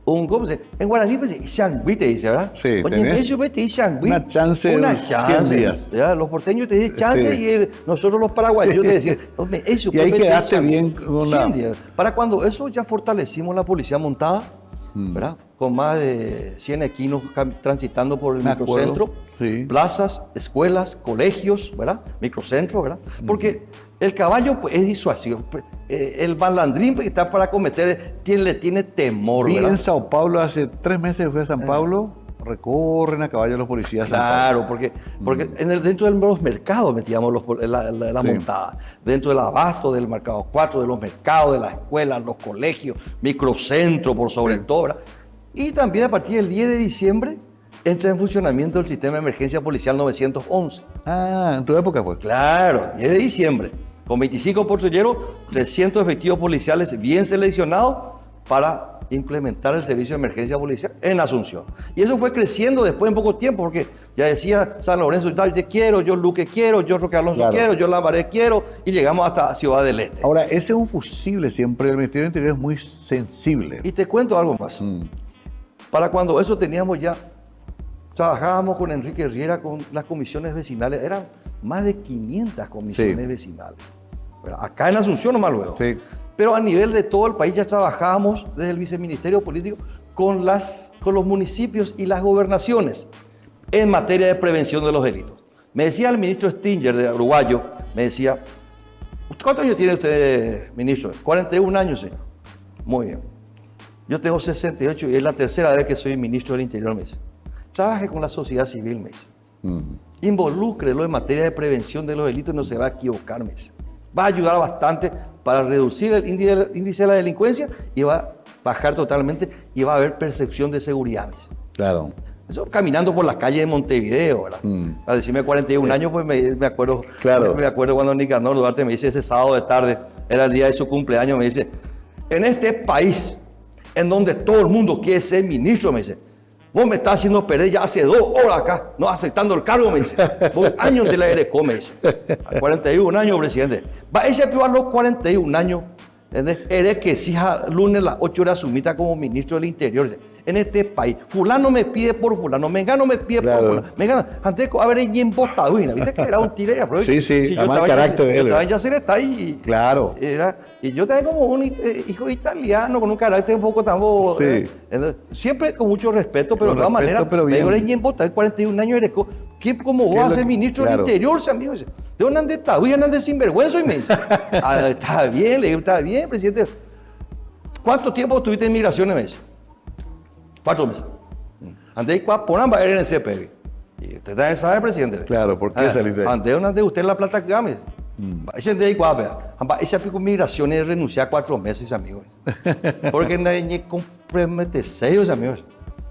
¿cómo se dice? En guaraní, pues, Shangui te dice, ¿verdad? Sí, Oye, tenés eso te dice Shangui. una chance de Una unos 100 chance. días. ¿Verdad? Los porteños te dicen chance Sí. y nosotros los paraguayos te decimos, hombre, eso. Y ahí pues, quedaste Shangui. bien con 100 días. Para cuando eso ya fortalecimos la policía montada, ¿verdad? Con más de 100 equinos transitando por el Me acuerdo, microcentro, sí. plazas, escuelas, colegios, ¿verdad? Microcentro, ¿verdad? Porque el caballo pues, es disuasivo. El malandrín que está para cometer le tiene temor, Vi ¿verdad? en Sao Paulo, hace 3 meses fui a San Paulo, recorren a caballo los policías. San Paulo. Claro, porque dentro de los mercados metíamos la Sí. montada. Dentro del abasto, del mercado 4, de los mercados, de las escuelas, los colegios, microcentro por sobre todo, ¿verdad? Y también a partir del 10 de diciembre entra en funcionamiento el sistema de emergencia policial 911. Ah, en tu época fue. Claro, 10 de diciembre, con 25 patrulleros, 300 efectivos policiales bien seleccionados para implementar el servicio de emergencia policial en Asunción. Y eso fue creciendo después en poco tiempo, porque ya decía San Lorenzo, yo te quiero, yo Luque quiero, yo Roque Alonso Claro. quiero, yo Lambaré quiero, y llegamos hasta Ciudad del Este. Ahora, ese es un fusible siempre, el Ministerio del Interior es muy sensible. Y te cuento algo más. Para cuando eso teníamos ya, trabajábamos con Enrique Riera con las comisiones vecinales, eran más de 500 comisiones Sí. vecinales. ¿Verdad? Acá en Asunción nomás luego. Sí. Pero a nivel de todo el país ya trabajábamos desde el viceministerio político con los municipios y las gobernaciones en materia de prevención de los delitos. Me decía el ministro Stinger de Uruguayo, me decía, ¿cuántos años tiene usted, ministro? 41 años, señor. Muy bien. Yo tengo 68 y es la tercera vez que soy ministro del Interior, me dice. Trabaje con la sociedad civil, me dice. Involúcrelo en materia de prevención de los delitos, no se va a equivocar, me dice. Va a ayudar bastante para reducir el índice de la delincuencia y va a bajar totalmente y va a haber percepción de seguridad, me dice. Claro. Eso caminando por las calles de Montevideo, ¿verdad? A decirme 41 años, pues me acuerdo, Claro. me acuerdo cuando Nicanor Duarte me dice ese sábado de tarde, era el día de su cumpleaños, me dice, en este país, en donde todo el mundo quiere ser ministro, me dice, vos me estás haciendo perder ya hace 2 horas acá, no aceptando el cargo, me dice. Vos años de la ERECO, me dice. A 41 años, presidente. Va ese a los 41 años, ¿entendés? Eres que si lunes a las 8 horas sumita como ministro del Interior. Dice, en este país, fulano me pide por fulano, mengano me pide Claro. por fulano. Mengano, antes, a ver, y en Botaduina, ¿viste que era un tire? Sí, sí, además el carácter de él, Yo estaba en ¿verdad? Yacer, está ahí. Claro. Y yo también como un hijo italiano con un carácter un poco tan bobo. Sí. Siempre con mucho respeto, pero Con de todas respeto, maneras, pero bien. me digo, en Bota, 41 años eres, ¿cómo ¿Qué vas es a lo ser que- ministro claro. del Interior, amigo? Dice, ¿de dónde andas Tahuí, andas sinvergüenza? Y me dice, "Ah, está bien, le digo, está bien, presidente. ¿Cuánto tiempo estuviste en migraciones? Me dice, 4 meses. Antes de por ambas era en el CPB. Y usted también sabe, presidente. Claro, ¿por qué saliste de ahí? Antes de usted la plata que game. Ese de ahí esa pico migraciones renunciar 4 meses, amigos. Porque nadie compromete sellos, amigos.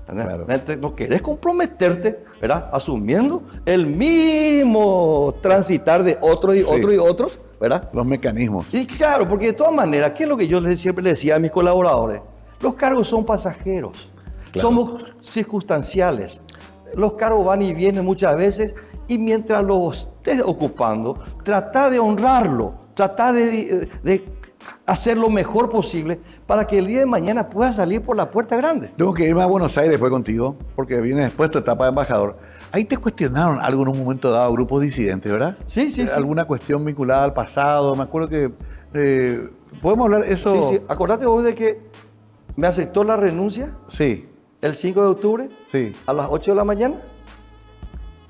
Claro. No querés comprometerte, ¿verdad? Asumiendo el mismo transitar de otros y Sí. otros y otros, ¿verdad? Los mecanismos. Y claro, porque de todas maneras, ¿qué es lo que yo siempre le decía a mis colaboradores? Los cargos son pasajeros, Claro. somos circunstanciales. Los cargos van y vienen muchas veces y mientras lo estés ocupando, trata de honrarlo, trata de hacer lo mejor posible para que el día de mañana pueda salir por la puerta grande. Tengo que irme a Buenos Aires después contigo, porque viene después tu etapa de embajador. Ahí te cuestionaron algo en un momento dado, grupos disidentes, ¿verdad? Sí, sí, sí. Alguna cuestión vinculada al pasado. Me acuerdo que... ¿podemos hablar eso? Sí, sí. Acordate vos de que me aceptó la renuncia Sí, el 5 de octubre sí, a las 8 de la mañana.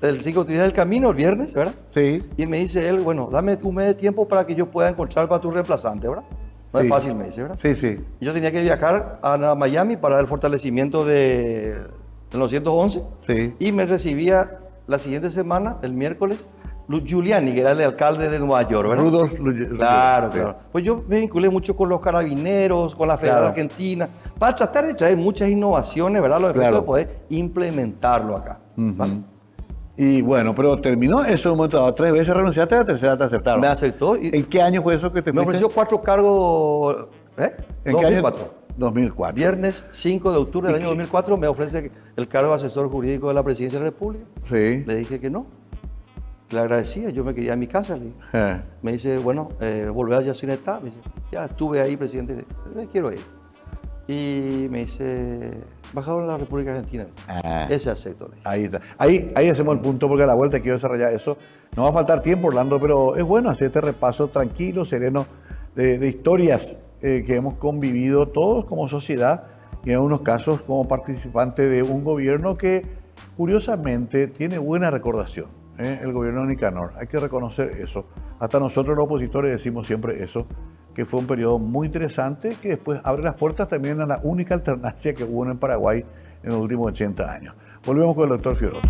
El 5 del camino, el viernes, ¿verdad? sí. Y me dice él, bueno, dame un mes de tiempo para que yo pueda encontrar para tu reemplazante, ¿verdad? No Sí. es fácil, me dice, ¿verdad? Sí, sí. Y yo tenía que viajar a Miami para el fortalecimiento de 911 Sí. y me recibía la siguiente semana, el miércoles, Giuliani, que era el alcalde de Nueva York, ¿verdad? Rudolf. Claro, sí. claro. Pues yo me vinculé mucho con los carabineros, con la Federal Claro. Argentina, para tratar de traer muchas innovaciones, ¿verdad? Los efectos Claro. de poder implementarlo acá. ¿vale? Ujú. Y bueno, pero terminó eso en un momento dado. 3 veces renunciaste, la tercera te aceptaron. Me aceptó y ¿En qué año fue eso que te me fuiste? ofreció 4 cargos. ¿En qué año? 2004. 2004. Viernes 5 de octubre del ¿Y año qué? 2004 me ofrece el cargo de asesor jurídico de la Presidencia de la República. Sí. Le dije que no. Le agradecía, yo me quería a mi casa. Le dije. Me dice, bueno, volver a Yacinetá. Me dice, ya estuve ahí, presidente, me quiero ir. Y me dice, embajador de la República Argentina. Ese acepto. Ahí está. Ahí hacemos el punto, porque a la vuelta quiero desarrollar eso. No va a faltar tiempo, Orlando, pero es bueno hacer este repaso tranquilo, sereno, de historias que hemos convivido todos como sociedad y en algunos casos como participante de un gobierno que curiosamente tiene buena recordación. El gobierno de Nicanor, hay que reconocer eso. Hasta nosotros los opositores decimos siempre eso, que fue un periodo muy interesante que después abre las puertas también a la única alternancia que hubo en Paraguay en los últimos 80 años. Volvemos con el doctor Fiorotto.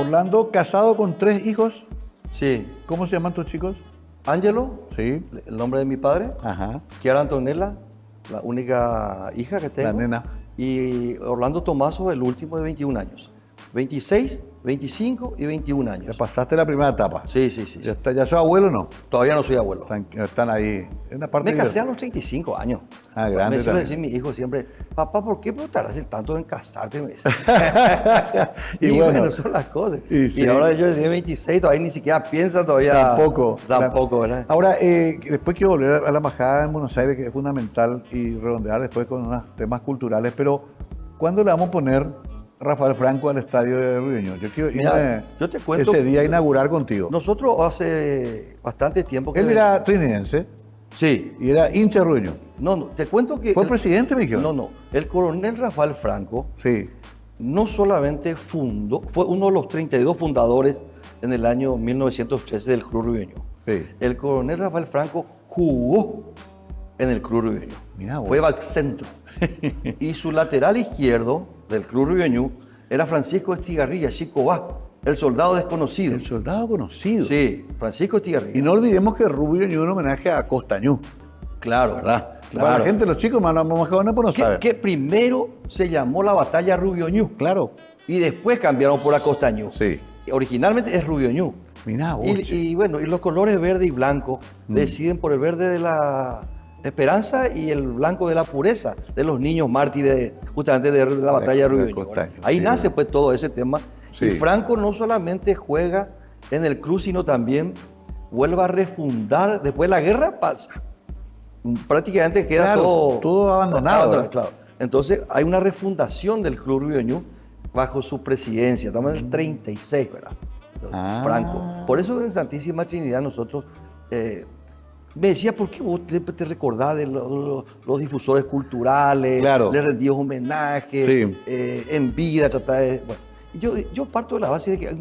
Orlando, casado con 3 hijos. Sí. ¿Cómo se llaman tus chicos? Ángelo, Sí. el nombre de mi padre. Ajá. Kiara Antonella, la única hija que tengo. La nena. Y Orlando Tomaso, el último de 21 años. 26, 25 y 21 Ya años. pasaste la primera etapa. Sí. ¿Ya sos abuelo o no? Todavía no soy abuelo. Están ahí. Es una parte Me casé a los 35 años. Ah, grande Me suele también. decir mi hijo siempre, papá, ¿por qué tardaste tanto en casarte? Me dice. Y y bueno, bueno, son las cosas. y sí. ahora yo de 26 todavía ni siquiera piensa todavía. Tampoco, ¿verdad? Ahora, después quiero volver a la embajada en Buenos Aires, que es fundamental, y redondear después con unos temas culturales, pero ¿cuándo le vamos a poner Rafael Franco al estadio de Ruiño? Yo quiero irme yo te cuento ese día a inaugurar contigo. Nosotros hace bastante tiempo que... Él era trinense Sí. y era hincha de Ruiño. No, te cuento que... ¿Fue presidente, me dijeron? No. El coronel Rafael Franco Sí. no solamente fundó, fue uno de los 32 fundadores en el año 1913 del Club Ruiño. Sí. El coronel Rafael Franco jugó en el Club Ruiño. Mirá vos. Fue back centro. Y su lateral izquierdo del Club Ruiño era Francisco Estigarribia, Chicobá, el soldado desconocido. El soldado conocido. Sí, Francisco Estigarribia. Y no olvidemos que Rubio es un homenaje a Costañú. Claro, ¿verdad? Para la gente, los chicos más jóvenes, pues no saben. Que primero se llamó la batalla Rubioñú Claro. y después cambiaron por Acostañú. Sí. Originalmente es Rubioñú. Mirá vos. Y bueno, y los colores verde y blanco deciden por el verde de la esperanza y el blanco de la pureza de los niños mártires justamente de la batalla de Rubioñú. Costañú, Ahí sí, nace bueno. pues todo ese tema. Sí. Y Franco no solamente juega en el club, sino también vuelve a refundar, después de la guerra pasa. Prácticamente queda Claro, todo abandonado, ¿verdad? Claro. Entonces hay una refundación del Club Ruiñú bajo su presidencia. Estamos en el 36, ¿verdad? Franco. Por eso en Santísima Trinidad nosotros... me decía, ¿por qué vos te recordás de los difusores culturales? Claro. Le rendías homenaje, Sí. en vida, tratás de... Bueno, y yo parto de la base de que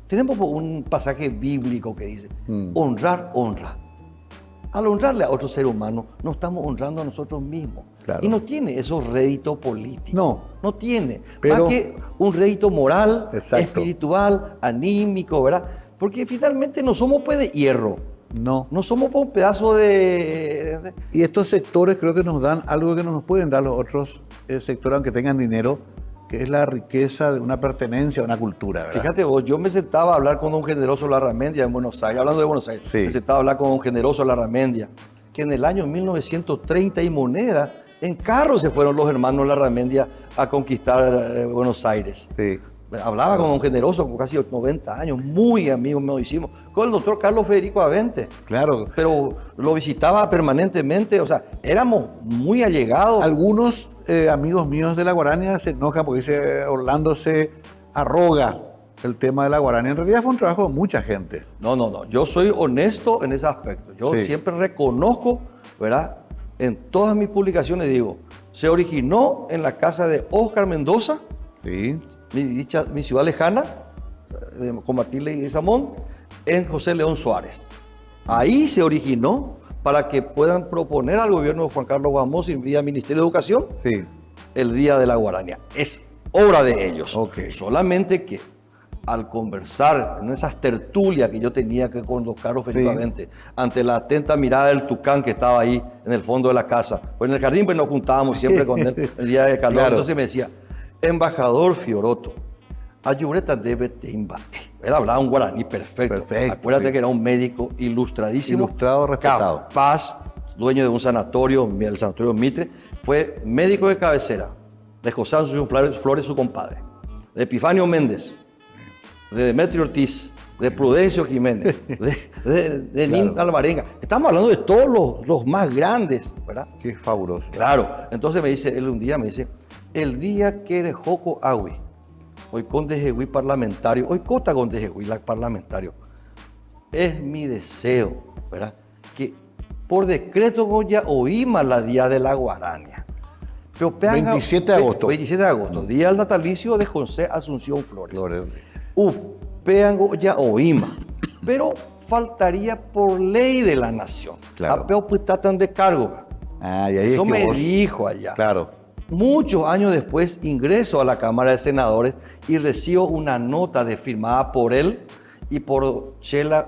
tenemos un pasaje bíblico que dice, honrar, honra. Al honrarle a otro ser humano, nos estamos honrando a nosotros mismos. Claro. Y no tiene esos réditos políticos. No. No tiene. Pero- Más que un rédito moral, Exacto. espiritual, anímico, ¿verdad? Porque finalmente no somos pues de hierro. No. No somos pues un pedazo de... Y estos sectores creo que nos dan algo que no nos pueden dar los otros sectores, aunque tengan dinero, que es la riqueza de una pertenencia a una cultura, ¿verdad? Fíjate vos, yo me sentaba a hablar con don Generoso Larramendia en Buenos Aires, hablando de Buenos Aires, Sí. me sentaba a hablar con don Generoso Larramendia, que en el año 1930 y moneda, en carro se fueron los hermanos Larramendia a conquistar Buenos Aires. Sí. Hablaba con don Generoso con casi 90 años, muy amigos nos hicimos, con el doctor Carlos Federico Avente, Claro. pero lo visitaba permanentemente, o sea, éramos muy allegados. Algunos amigos míos de la Guarania se enojan porque dice Orlando se arroga el tema de la Guarania. En realidad fue un trabajo de mucha gente. No, yo soy honesto en ese aspecto. Yo Sí. siempre reconozco, ¿verdad? En todas mis publicaciones digo, se originó en la casa de Óscar Mendoza, Sí. mi ciudad lejana, con Matilde y Samón, en José León Suárez. Ahí se originó para que puedan proponer al gobierno de Juan Carlos Guamós y vía Ministerio de Educación Sí. el Día de la Guarania. Es obra de ellos. Ok. Solamente que al conversar en esas tertulias que yo tenía que con don Carlos Federico Sí. Avente, ante la atenta mirada del tucán que estaba ahí en el fondo de la casa, pues en el jardín pues nos juntábamos siempre con él el día de calor. Claro. Entonces me decía, embajador Fiorotto, Ayureta debe temba. Él hablaba un guaraní perfecto. Acuérdate sí. que era un médico ilustradísimo. Ilustrado, respetado. Capaz, dueño de un sanatorio, el sanatorio Mitre. Fue médico de cabecera de José Asunción Flores, su compadre. De Epifanio Méndez. De Demetrio Ortiz. De Prudencio Jiménez. De Nin Alvarenga. Estamos hablando de todos los más grandes, ¿verdad? Qué fabuloso. Claro. Entonces me dice, él un día me dice, el día que eres Joco Agui, hoy con Dejehui parlamentario, hoy cota con Dejehui parlamentario, es mi deseo, ¿verdad? Que por decreto voy a oír la día de la Guarania. Pero 27 de agosto. 27 de agosto, día del natalicio de José Asunción Flores. Peango ya oíma, pero faltaría por ley de la nación. Claro. Apeo pues tan de cargo. Y ahí eso es que me vos... dijo allá. Claro. Muchos años después ingreso a la Cámara de Senadores y recibo una nota firmada por él y por Chela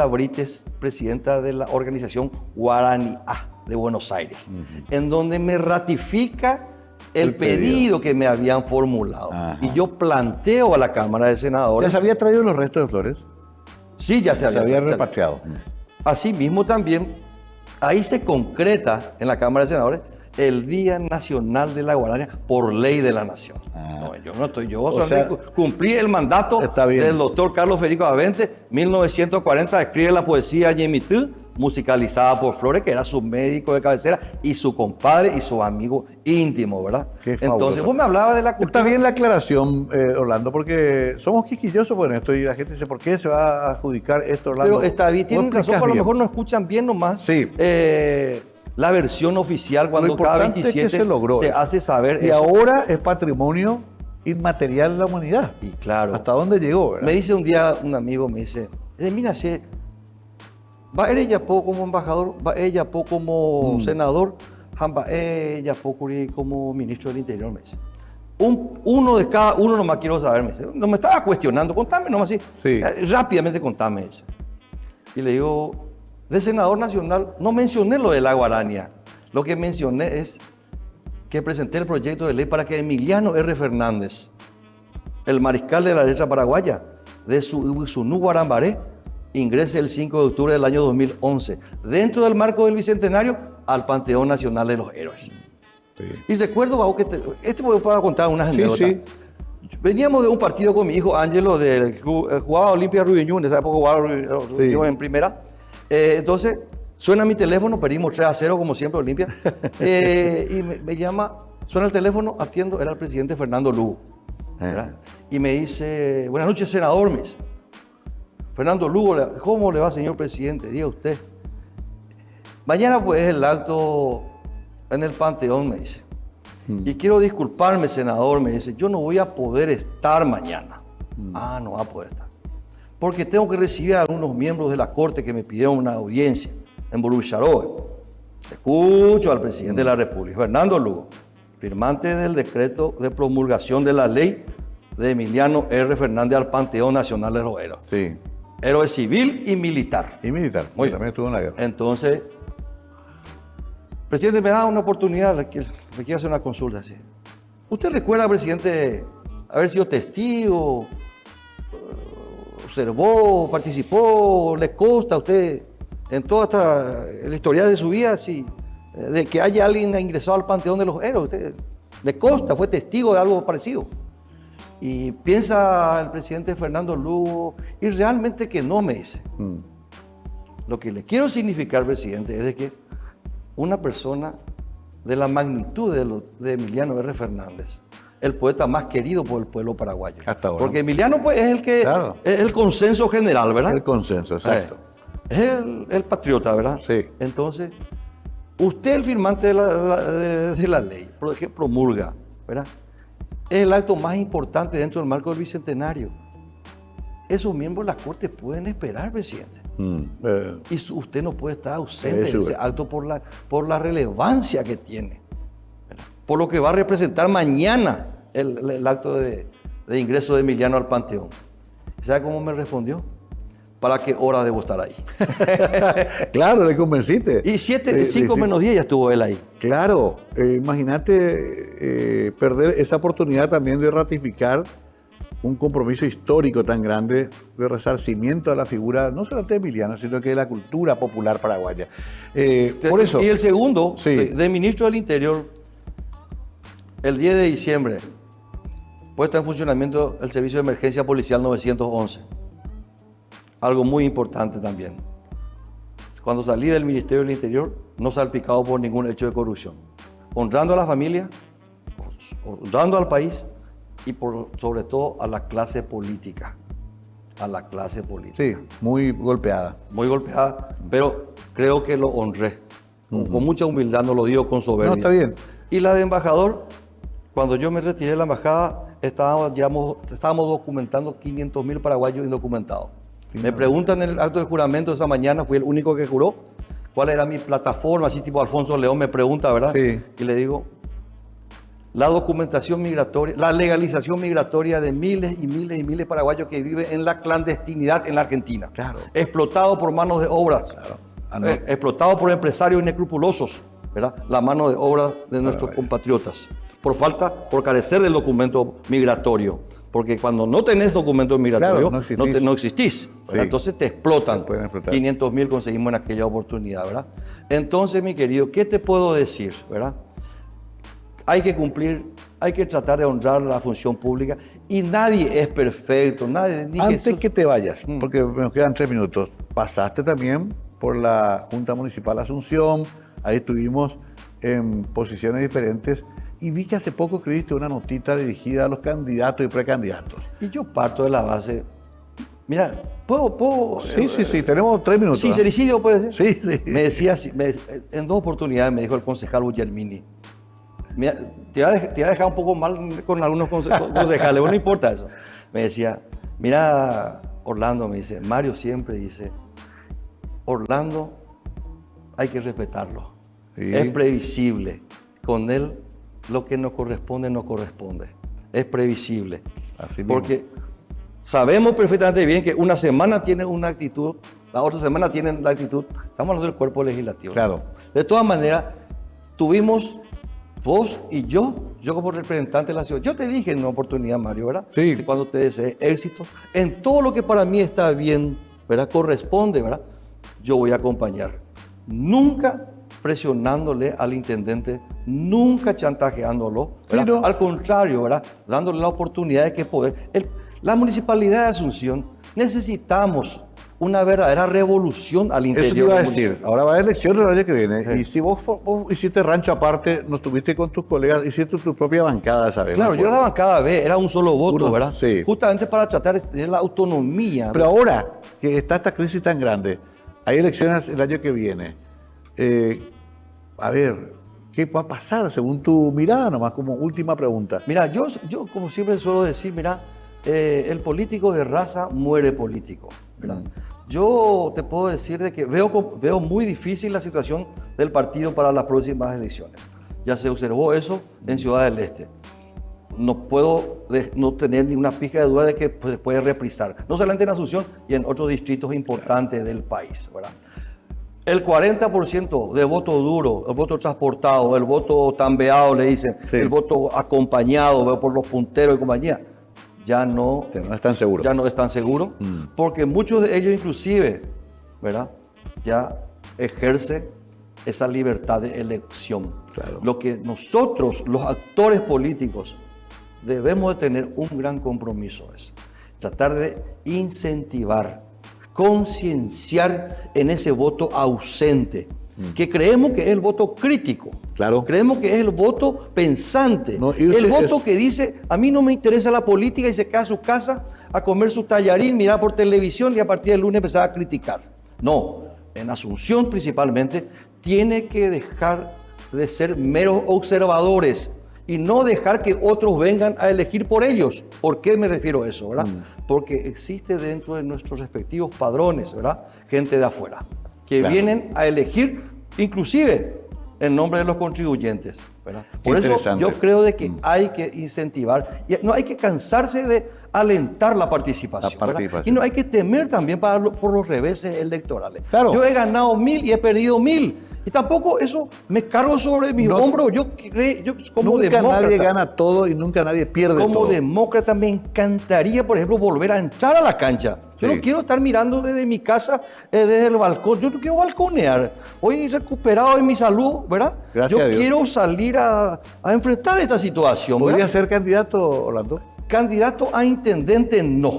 Brites, presidenta de la organización Guaraní A de Buenos Aires, en donde me ratifica el pedido que me habían formulado. Ajá. Y yo planteo a la Cámara de Senadores. ¿Ya se había traído los restos de Flores? Sí, ya se había repatriado. Asimismo también, ahí se concreta en la Cámara de Senadores el Día Nacional de la Guarania por ley de la nación. No, yo no estoy, yo solamente cumplí el mandato del doctor Carlos Federico Avente, 1940, escribe la poesía Yemitú, musicalizada por Flores, que era su médico de cabecera y su compadre y su amigo íntimo, ¿verdad? Entonces, vos me hablabas de la cultura. Está bien la aclaración, Orlando, porque somos quisquillosos por esto y la gente dice, ¿por qué se va a adjudicar esto, Orlando? Pero está bien, tienen razón, a lo mejor no escuchan bien nomás. Sí. La versión oficial cuando cada 27 es que se logró se hace saber. Y eso. ahora es patrimonio inmaterial de la humanidad. Y claro. ¿Hasta dónde llegó? ¿Verdad? Me dice un día un amigo, me dice, mira, va ella poco como embajador, va ella poco como senador, va ella poco como ministro del Interior, me dice. Uno de cada uno nomás quiero saber, me dice. No me estaba cuestionando, contame nomás así. Sí. Rápidamente contame, dice. Y le digo, de senador nacional, no mencioné lo de la Guarania. Lo que mencioné es que presenté el proyecto de ley para que Emiliano R. Fernández, el mariscal de la derecha paraguaya, de Sunú Guarambaré, ingrese el 5 de octubre del año 2011, dentro del marco del Bicentenario, al Panteón Nacional de los Héroes. Sí. Y recuerdo, Bau, que para contar unas anécdotas. Sí. Veníamos de un partido con mi hijo Ángelo, jugaba Olimpia Rubiñú, en esa época jugaba yo en primera. Entonces, suena mi teléfono, perdimos 3-0, como siempre, Olimpia. Y me llama, suena el teléfono, atiendo, era el presidente Fernando Lugo. Y me dice, buenas noches, senador, me dice. Fernando Lugo, ¿cómo le va, señor presidente? Diga usted. Mañana pues es el acto en el Panteón, me dice. Y quiero disculparme, senador, me dice, yo no voy a poder estar mañana. No va a poder estar. Porque tengo que recibir a algunos miembros de la Corte que me pidieron una audiencia en Borucharoe. Escucho al presidente de la República, Fernando Lugo, firmante del decreto de promulgación de la ley de Emiliano R. Fernández al Panteón Nacional de los Héroes. Sí. Héroe civil y militar. Y militar, muy también estuvo en la guerra. Entonces, presidente, me da una oportunidad, le quiero hacer una consulta. ¿Sí? ¿Usted recuerda, presidente, haber sido testigo, observó, participó, le consta a usted en toda la historia de su vida, sí, de que haya alguien ingresado al Panteón de los Héroes? ¿Usted le consta, fue testigo de algo parecido? Y piensa el presidente Fernando Lugo, y realmente que no, me dice. Lo que le quiero significar, presidente, es de que una persona de la magnitud de Emiliano R. Fernández, el poeta más querido por el pueblo paraguayo. Hasta ahora. Porque Emiliano pues, es el que es el consenso general, ¿verdad? El consenso, exacto. Es el patriota, ¿verdad? Sí. Entonces, usted, el firmante de la ley, que promulga, ¿verdad? Es el acto más importante dentro del marco del Bicentenario. Esos miembros de la Corte pueden esperar, presidente. Y usted no puede estar ausente de ese acto por la relevancia que tiene, ¿verdad? Por lo que va a representar mañana el acto de ingreso de Emiliano al Panteón. ¿Sabe cómo me respondió? ¿Para qué hora debo estar ahí? Claro, le convenciste. Y 5 menos 10 ya estuvo él ahí. Claro, imagínate perder esa oportunidad también de ratificar un compromiso histórico tan grande de resarcimiento a la figura, no solamente de Emiliano, sino que de la cultura popular paraguaya. Por eso. Y el segundo, sí, de ministro del Interior, el 10 de diciembre, puesta en funcionamiento el Servicio de Emergencia Policial 911. Algo muy importante también. Cuando salí del Ministerio del Interior, no salpicado por ningún hecho de corrupción. Honrando a la familia, honrando al país y sobre todo a la clase política. A la clase política. Sí, muy golpeada. Muy golpeada, pero creo que lo honré. Con mucha humildad, no lo digo con soberbia. No, está bien. Y la de embajador, cuando yo me retiré de la embajada, estábamos documentando 500.000 paraguayos indocumentados. Me preguntan en el acto de juramento esa mañana, fui el único que juró, cuál era mi plataforma, así tipo Alfonso León me pregunta, ¿verdad? Sí. Y le digo, la documentación migratoria, la legalización migratoria de miles y miles y miles de paraguayos que viven en la clandestinidad en la Argentina. Claro. Explotado por manos de obras. Claro. Explotado por empresarios inescrupulosos, ¿verdad? La mano de obra de nuestros compatriotas. Por carecer del documento migratorio. Porque cuando no tenés documento migratorio, claro, no existís. Sí. Entonces te explotan. 500.000 conseguimos en aquella oportunidad, ¿verdad? Entonces, mi querido, ¿qué te puedo decir, verdad? Hay que cumplir, hay que tratar de honrar la función pública y nadie es perfecto. Antes que te vayas, porque nos quedan 3 minutos, pasaste también por la Junta Municipal Asunción, ahí estuvimos en posiciones diferentes y vi que hace poco escribiste una notita dirigida a los candidatos y precandidatos. Y yo parto de la base, mira, ¿puedo? Sí, tenemos 3 minutos. ¿Sincericidio puede ser? Sí. Me decía, en 2 oportunidades me dijo el concejal Guillermini, mira, te va a dejar un poco mal con algunos concejales, no importa eso. Me decía, mira, Orlando, me dice, Mario siempre dice, Orlando hay que respetarlo. Sí. Es previsible. Con él lo que nos corresponde, nos corresponde. Es previsible. Así porque mismo. Sabemos perfectamente bien que una semana tiene una actitud, la otra semana tienen la actitud. Estamos hablando del cuerpo legislativo. Claro. De todas maneras, tuvimos, vos y yo como representante de la ciudad, yo te dije en una oportunidad, Mario, ¿verdad? Sí. Cuando te desee éxito, en todo lo que para mí está bien, ¿verdad? Corresponde, ¿verdad? Yo voy a acompañar. Nunca presionándole al intendente, nunca chantajeándolo, ¿verdad? Pero, al contrario, ¿verdad? Dándole la oportunidad de que poder. La municipalidad de Asunción necesitamos una verdadera revolución al interior. Eso te iba a decir. Ahora va a haber elecciones el año que viene. Sí. Y si vos hiciste rancho aparte, no estuviste con tus colegas, hiciste tu propia bancada, ¿sabes? Claro, yo la bancada B, era un solo voto, ¿verdad? Sí. Justamente para tratar de tener la autonomía. Pero ahora que está esta crisis tan grande, hay elecciones el año que viene. A ver, ¿qué va a pasar según tu mirada nomás como última pregunta? Mira, yo como siempre suelo decir, mira, el político de raza muere político, ¿verdad? Yo te puedo decir de que veo muy difícil la situación del partido para las próximas elecciones. Ya se observó eso en Ciudad del Este. No puedo no tener ni una pizca de duda de que se puede reprisar, no solamente en Asunción y en otros distritos importantes del país, ¿verdad? El 40% de voto duro, el voto transportado, el voto tambeado, le dicen, sí, el voto acompañado por los punteros y compañía, ya no están seguros. Ya no están seguros, porque muchos de ellos inclusive, ¿verdad? Ya ejerce esa libertad de elección. Claro. Lo que nosotros, los actores políticos, debemos de tener un gran compromiso es tratar de incentivar, concienciar en ese voto ausente, que creemos que es el voto crítico. Claro. Creemos que es el voto pensante, el voto que dice, a mí no me interesa la política y se queda a su casa a comer su tallarín, mirar por televisión y a partir del lunes empezar a criticar. No, en Asunción principalmente, tiene que dejar de ser meros observadores y no dejar que otros vengan a elegir por ellos. ¿Por qué me refiero a eso, verdad? Porque existe dentro de nuestros respectivos padrones, ¿verdad? Gente de afuera, que vienen a elegir, inclusive en nombre de los contribuyentes, ¿verdad? Por eso Interesante. yo creo de que hay que incentivar, y no hay que cansarse de alentar la participación, La ¿verdad? participación. Y no hay que temer también por los reveses electorales. Claro. Yo he ganado 1000 y he perdido 1000, y tampoco eso me cargo sobre mi No, hombro. Yo como Nunca demócrata, nadie gana todo y nunca nadie pierde como todo. demócrata me encantaría, por ejemplo, volver a entrar a la cancha. Yo Sí. no quiero estar mirando desde mi casa, desde el balcón. Yo no quiero balconear. Hoy recuperado en mi salud, ¿verdad? Gracias Yo a Dios. quiero salir a enfrentar esta situación, ¿Podría ¿verdad? ser candidato, Orlando? Candidato a intendente, no.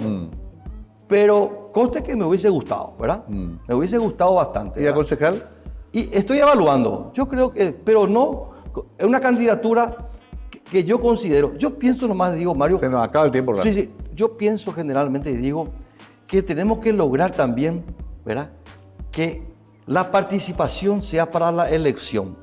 Pero conste que me hubiese gustado, ¿verdad? Me hubiese gustado bastante. ¿Y a ¿verdad? concejal? Y estoy evaluando. Yo creo que, pero no, es una candidatura que yo considero. Yo pienso nomás, digo, Mario. Se nos acaba el tiempo, Orlando. Sí, sí. Yo pienso generalmente y digo que tenemos que lograr también, ¿verdad? Que la participación sea para la elección.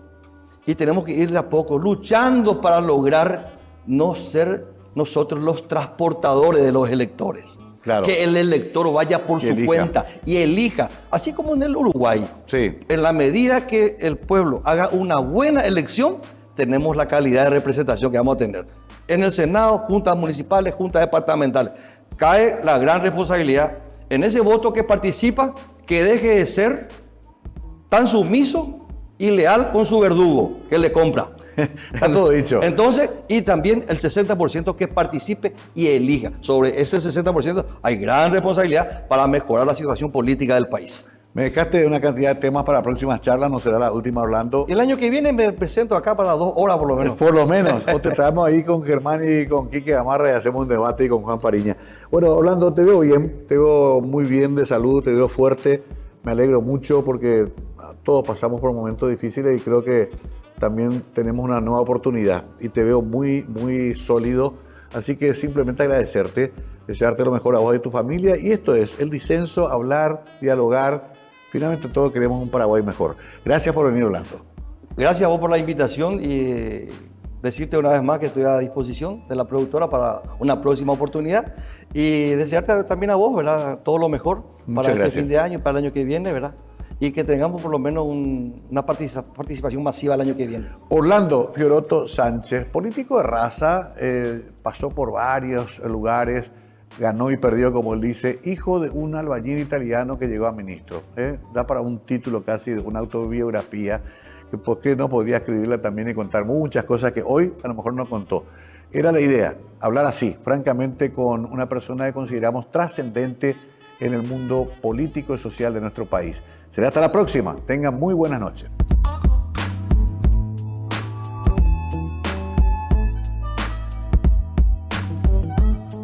Y tenemos que ir de a poco luchando para lograr no ser nosotros los transportadores de los electores. Claro. Que el elector vaya por Que su elija. cuenta y elija, así como en el Uruguay. Sí. En la medida que el pueblo haga una buena elección, tenemos la calidad de representación que vamos a tener. En el Senado, juntas municipales, juntas departamentales, cae la gran responsabilidad en ese voto que participa, que deje de ser tan sumiso y leal con su verdugo que le compra. Está todo dicho. Entonces, y también el 60% que participe y elija. Sobre ese 60% hay gran responsabilidad para mejorar la situación política del país. Me dejaste una cantidad de temas para próximas charlas, no será la última, Orlando. El año que viene me presento acá para 2 horas por lo menos. Por lo menos, o te traemos ahí con Germán y con Quique Gamarra y hacemos un debate y con Juan Fariña. Bueno, Orlando, te veo bien, te veo muy bien de salud, te veo fuerte, me alegro mucho porque todos pasamos por momentos difíciles y creo que también tenemos una nueva oportunidad y te veo muy, muy sólido, así que simplemente agradecerte, desearte lo mejor a vos y a tu familia, y esto es el disenso, hablar, dialogar, finalmente todos queremos un Paraguay mejor. Gracias por venir, Orlando. Gracias a vos por la invitación y decirte una vez más que estoy a disposición de la productora para una próxima oportunidad y desearte también a vos, ¿verdad? Todo lo mejor Muchas para gracias. este fin de año y para el año que viene, ¿verdad? Y que tengamos por lo menos una participación masiva el año que viene. Orlando Fiorotto Sánchez, político de raza, pasó por varios lugares, ganó y perdió, como él dice, hijo de un albañil italiano que llegó a ministro. Da para un título casi de una autobiografía, que por qué no podría escribirla también y contar muchas cosas que hoy a lo mejor no contó. Era la idea, hablar así, francamente, con una persona que consideramos trascendente en el mundo político y social de nuestro país. Será hasta la próxima. Tengan muy buenas noches.